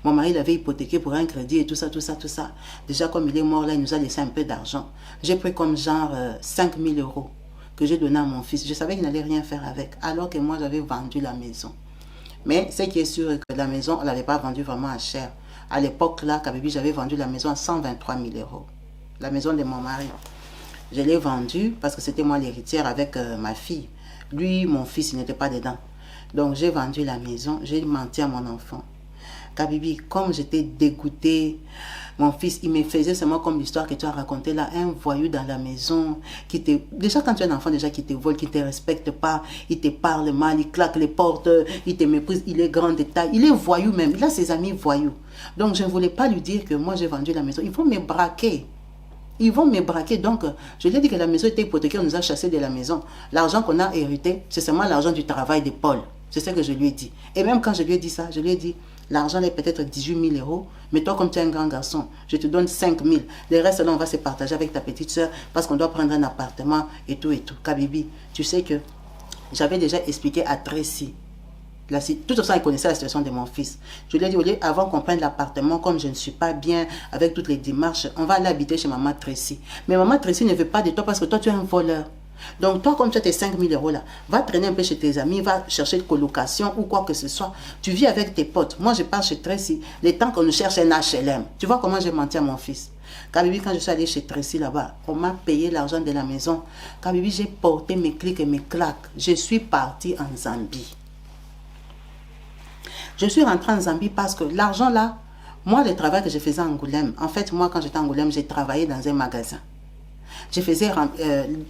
Mon mari l'avait hypothéqué pour un crédit et tout ça, tout ça, tout ça. Déjà comme il est mort là, il nous a laissé un peu d'argent. J'ai pris comme genre 5 000 euros que j'ai donné à mon fils. Je savais qu'il n'allait rien faire avec, alors que moi j'avais vendu la maison. Mais ce qui est sûr est que la maison, on ne l'avait pas vendue vraiment à cher. À l'époque là, Kabibi, j'avais vendu la maison à 123 000 euros. La maison de mon mari. Je l'ai vendue parce que c'était moi l'héritière avec ma fille. Lui, mon fils, il n'était pas dedans. Donc j'ai vendu la maison, j'ai menti à mon enfant. Kabibi, comme j'étais dégoûtée, mon fils, il me faisait seulement comme l'histoire que tu as racontée là, un voyou dans la maison, qui te... Déjà quand tu es un enfant, déjà qui te vole, qui ne te respecte pas, il te parle mal, il claque les portes, il te méprise, il est grand de taille, il est voyou même, il a ses amis voyous. Donc je ne voulais pas lui dire que moi j'ai vendu la maison, ils vont me braquer. Ils vont me braquer. Donc, je lui ai dit que la maison était hypothéquée, on nous a chassés de la maison. L'argent qu'on a hérité, c'est seulement l'argent du travail de Paul. C'est ce que je lui ai dit. Et même quand je lui ai dit ça, je lui ai dit, l'argent est peut-être 18 000 euros, mais toi, comme tu es un grand garçon, je te donne 5 000. Le reste, là, on va se partager avec ta petite soeur parce qu'on doit prendre un appartement et tout et tout. Kabibi, tu sais que j'avais déjà expliqué à Tracy. De toute façon, elle connaissait la situation de mon fils. Je lui ai dit, avant qu'on prenne l'appartement, comme je ne suis pas bien avec toutes les démarches, on va aller habiter chez maman Tracy. Mais maman Tracy ne veut pas de toi parce que toi, tu es un voleur. Donc, toi, comme tu as tes 5 000 euros là, va traîner un peu chez tes amis, va chercher une colocation ou quoi que ce soit. Tu vis avec tes potes. Moi, je pars chez Tracy. Le temps qu'on nous cherche un HLM. Tu vois comment j'ai menti à mon fils. Kabibi, quand je suis allée chez Tracy là-bas, on m'a payé l'argent de la maison. Kabibi, j'ai porté mes clics et mes claques. Je suis partie en Zambie. Je suis rentrée en Zambie parce que l'argent là, moi, le travail que je faisais à Angoulême, en fait, moi, quand j'étais à Angoulême, j'ai travaillé dans un magasin. Je faisais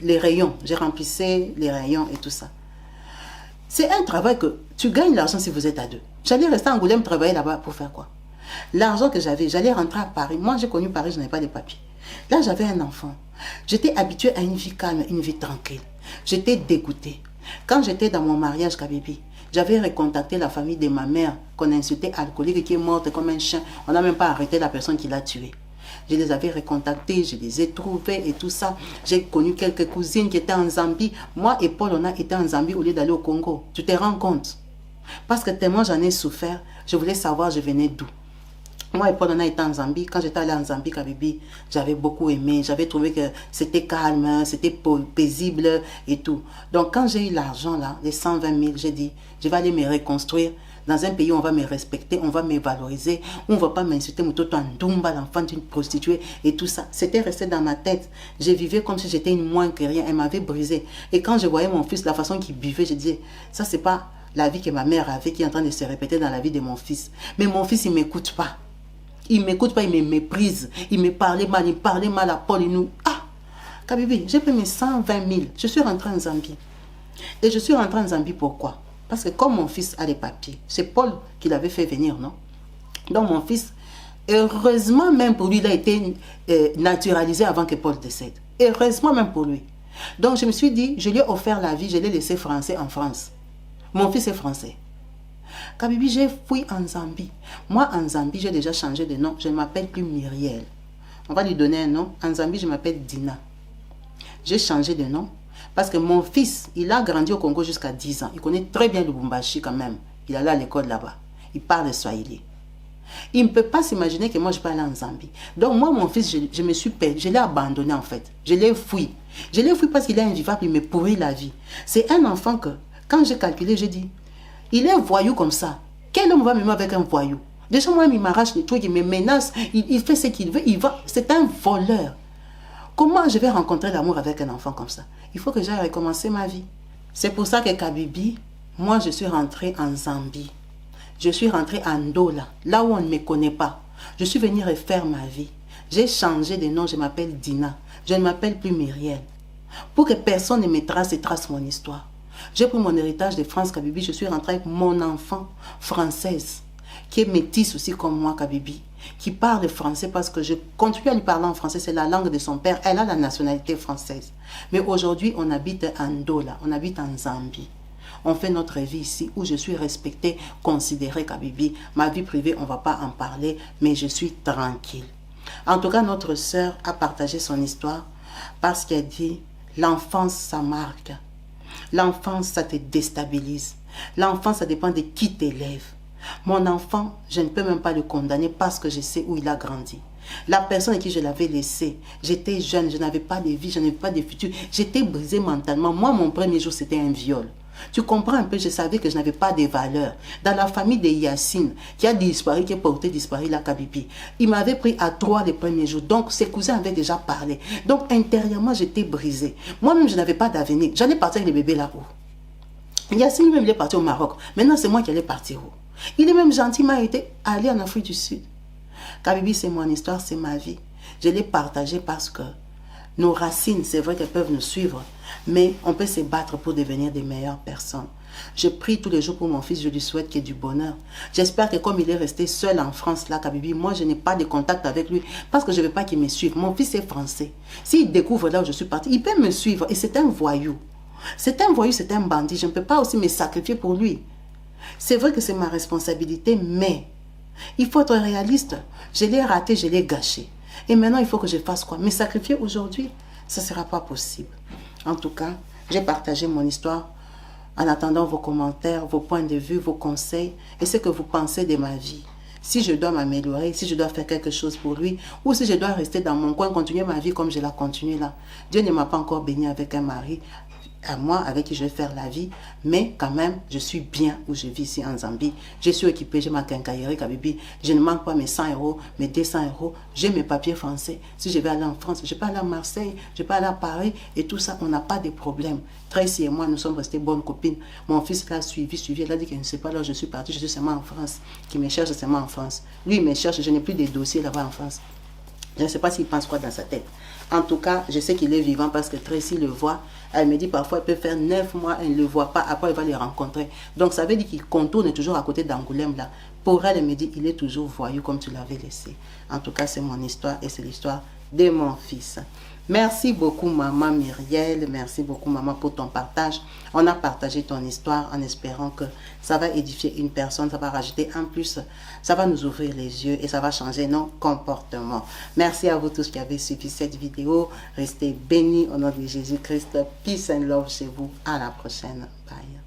les rayons, je remplissais les rayons et tout ça. C'est un travail que tu gagnes l'argent si vous êtes à deux. J'allais rester à Angoulême travailler là-bas pour faire quoi? L'argent que j'avais, j'allais rentrer à Paris. Moi, j'ai connu Paris, je n'avais pas de papiers. Là, j'avais un enfant. J'étais habituée à une vie calme, une vie tranquille. J'étais dégoûtée. Quand j'étais dans mon mariage, Kabibi, j'avais recontacté la famille de ma mère qu'on insultait alcoolique et qui est morte comme un chien. On n'a même pas arrêté la personne qui l'a tuée. Je les avais recontactés, je les ai trouvés et tout ça. J'ai connu quelques cousines qui étaient en Zambie. Moi et Paul, on a été en Zambie au lieu d'aller au Congo. Tu te rends compte? Parce que tellement j'en ai souffert, je voulais savoir je venais d'où. Moi et Paul, on a été en Zambie. Quand j'étais allée en Zambie, Kabibi, j'avais beaucoup aimé. J'avais trouvé que c'était calme, c'était paisible et tout. Donc, quand j'ai eu l'argent, là, les 120 000, j'ai dit, je vais aller me reconstruire dans un pays où on va me respecter, on va me valoriser, où on ne va pas m'insulter, l'enfant d'une prostituée et tout ça. C'était resté dans ma tête. Je vivais comme si j'étais une moins que rien. Elle m'avait brisé. Et quand je voyais mon fils, la façon qu'il buvait, je disais, ça, c'est pas la vie que ma mère avait qui est en train de se répéter dans la vie de mon fils. Mais mon fils, il ne m'écoute pas. Il ne m'écoute pas, il me méprise. Il me parlait mal à Paul. Il nous... Ah, Kabibi, j'ai pris mes 120 000. Je suis rentrée en Zambie. Et je suis rentrée en Zambie pourquoi? Parce que comme mon fils a les papiers, c'est Paul qui l'avait fait venir, non? Donc mon fils, heureusement même pour lui, il a été naturalisé avant que Paul décède. Heureusement même pour lui. Donc je me suis dit, je lui ai offert la vie, je l'ai laissé français en France. Mon fils est français. Kabibi, j'ai fui en Zambie. Moi, en Zambie, j'ai déjà changé de nom. Je ne m'appelle plus Myriel. On va lui donner un nom. En Zambie, je m'appelle Dina. J'ai changé de nom parce que mon fils, il a grandi au Congo jusqu'à 10 ans. Il connaît très bien le Lubumbashi quand même. Il allait à l'école là-bas. Il parle Swahili. Il ne peut pas s'imaginer que moi, je parle en Zambie. Donc, moi, mon fils, je me suis perdu. Je l'ai abandonné, en fait. Je l'ai fui. Je l'ai fui parce qu'il est invivable. Il me pourrit la vie. C'est un enfant que, quand j'ai calculé, j'ai dit, il est voyou comme ça. Quel homme va m'aimer avec un voyou? Déjà, moi, il m'arrache les trucs, il me menace, il fait ce qu'il veut, il va. C'est un voleur. Comment je vais rencontrer l'amour avec un enfant comme ça? Il faut que j'aille recommencer ma vie. C'est pour ça que Kabibi, moi, je suis rentrée en Zambie. Je suis rentrée en Ndola, là où on ne me connaît pas. Je suis venue refaire ma vie. J'ai changé de nom, je m'appelle Dina. Je ne m'appelle plus Myriel. Pour que personne ne me trace et trace mon histoire. J'ai pris mon héritage de France, Kabibi. Je suis rentrée avec mon enfant française, qui est métisse aussi comme moi, Kabibi, qui parle français parce que je continue à lui parler en français. C'est la langue de son père. Elle a la nationalité française. Mais aujourd'hui, on habite en Ndola, on habite en Zambie. On fait notre vie ici où je suis respectée, considérée, Kabibi. Ma vie privée, on ne va pas en parler, mais je suis tranquille. En tout cas, notre sœur a partagé son histoire parce qu'elle dit, l'enfance, ça marque. L'enfance, ça te déstabilise. L'enfance, ça dépend de qui t'élève. Mon enfant, je ne peux même pas le condamner parce que je sais où il a grandi. La personne à qui je l'avais laissé, j'étais jeune, je n'avais pas de vie, je n'avais pas de futur. J'étais brisée mentalement. Moi, mon premier jour, c'était un viol. Tu comprends un peu, je savais que je n'avais pas de valeur. Dans la famille de Yacine, qui a disparu, qui est porté disparu, la Kabibi, il m'avait pris à 3 les premiers jours. Donc, ses cousins avaient déjà parlé. Donc, intérieurement, j'étais brisée. Moi-même, je n'avais pas d'avenir. J'allais partir avec les bébés là-haut. Yacine lui-même, il est parti au Maroc. Maintenant, c'est moi qui allais partir où? Il est même gentiment été allé en Afrique du Sud. Kabibi, c'est mon histoire, c'est ma vie. Je l'ai partagée parce que nos racines, c'est vrai qu'elles peuvent nous suivre, mais on peut se battre pour devenir des meilleures personnes. Je prie tous les jours pour mon fils, je lui souhaite qu'il y ait du bonheur. J'espère que comme il est resté seul en France, là, Kabibi, moi, je n'ai pas de contact avec lui parce que je ne veux pas qu'il me suive. Mon fils est français. S'il découvre là où je suis partie, il peut me suivre et c'est un voyou. C'est un voyou, c'est un bandit. Je ne peux pas aussi me sacrifier pour lui. C'est vrai que c'est ma responsabilité, mais il faut être réaliste. Je l'ai raté, je l'ai gâché. Et maintenant, il faut que je fasse quoi? Me sacrifier aujourd'hui, ça ne sera pas possible. En tout cas, j'ai partagé mon histoire en attendant vos commentaires, vos points de vue, vos conseils et ce que vous pensez de ma vie. Si je dois m'améliorer, si je dois faire quelque chose pour lui, ou si je dois rester dans mon coin, continuer ma vie comme je la continue là. Dieu ne m'a pas encore béni avec un mari à moi avec qui je vais faire la vie, mais quand même, je suis bien où je vis ici en Zambie. Je suis équipée, j'ai ma quincaillerie, Kabibi. Je ne manque pas mes 100 euros, mes 200 euros. J'ai mes papiers français. Si je vais aller en France, je peux aller à Marseille, je peux aller à Paris et tout ça, on n'a pas de problème. Tracy et moi, nous sommes restés bonnes copines. Mon fils l'a suivi, elle a dit qu'elle ne sait pas là où je suis partie, je suis seulement en France. Qui me cherche seulement en France. Lui, il me cherche, je n'ai plus de dossiers là-bas en France. Je ne sais pas s'il pense quoi dans sa tête. En tout cas, je sais qu'il est vivant parce que Tracy le voit. Elle me dit parfois, il peut faire 9 mois, elle ne le voit pas. Après, il va les rencontrer. Donc, ça veut dire qu'il contourne toujours à côté d'Angoulême là. Pour elle, elle me dit, il est toujours voyou comme tu l'avais laissé. En tout cas, c'est mon histoire et c'est l'histoire de mon fils. Merci beaucoup, maman Myriel. Merci beaucoup, maman, pour ton partage. On a partagé ton histoire en espérant que ça va édifier une personne, ça va rajouter en plus, ça va nous ouvrir les yeux et ça va changer nos comportements. Merci à vous tous qui avez suivi cette vidéo. Restez bénis au nom de Jésus-Christ. Peace and love chez vous. À la prochaine. Bye.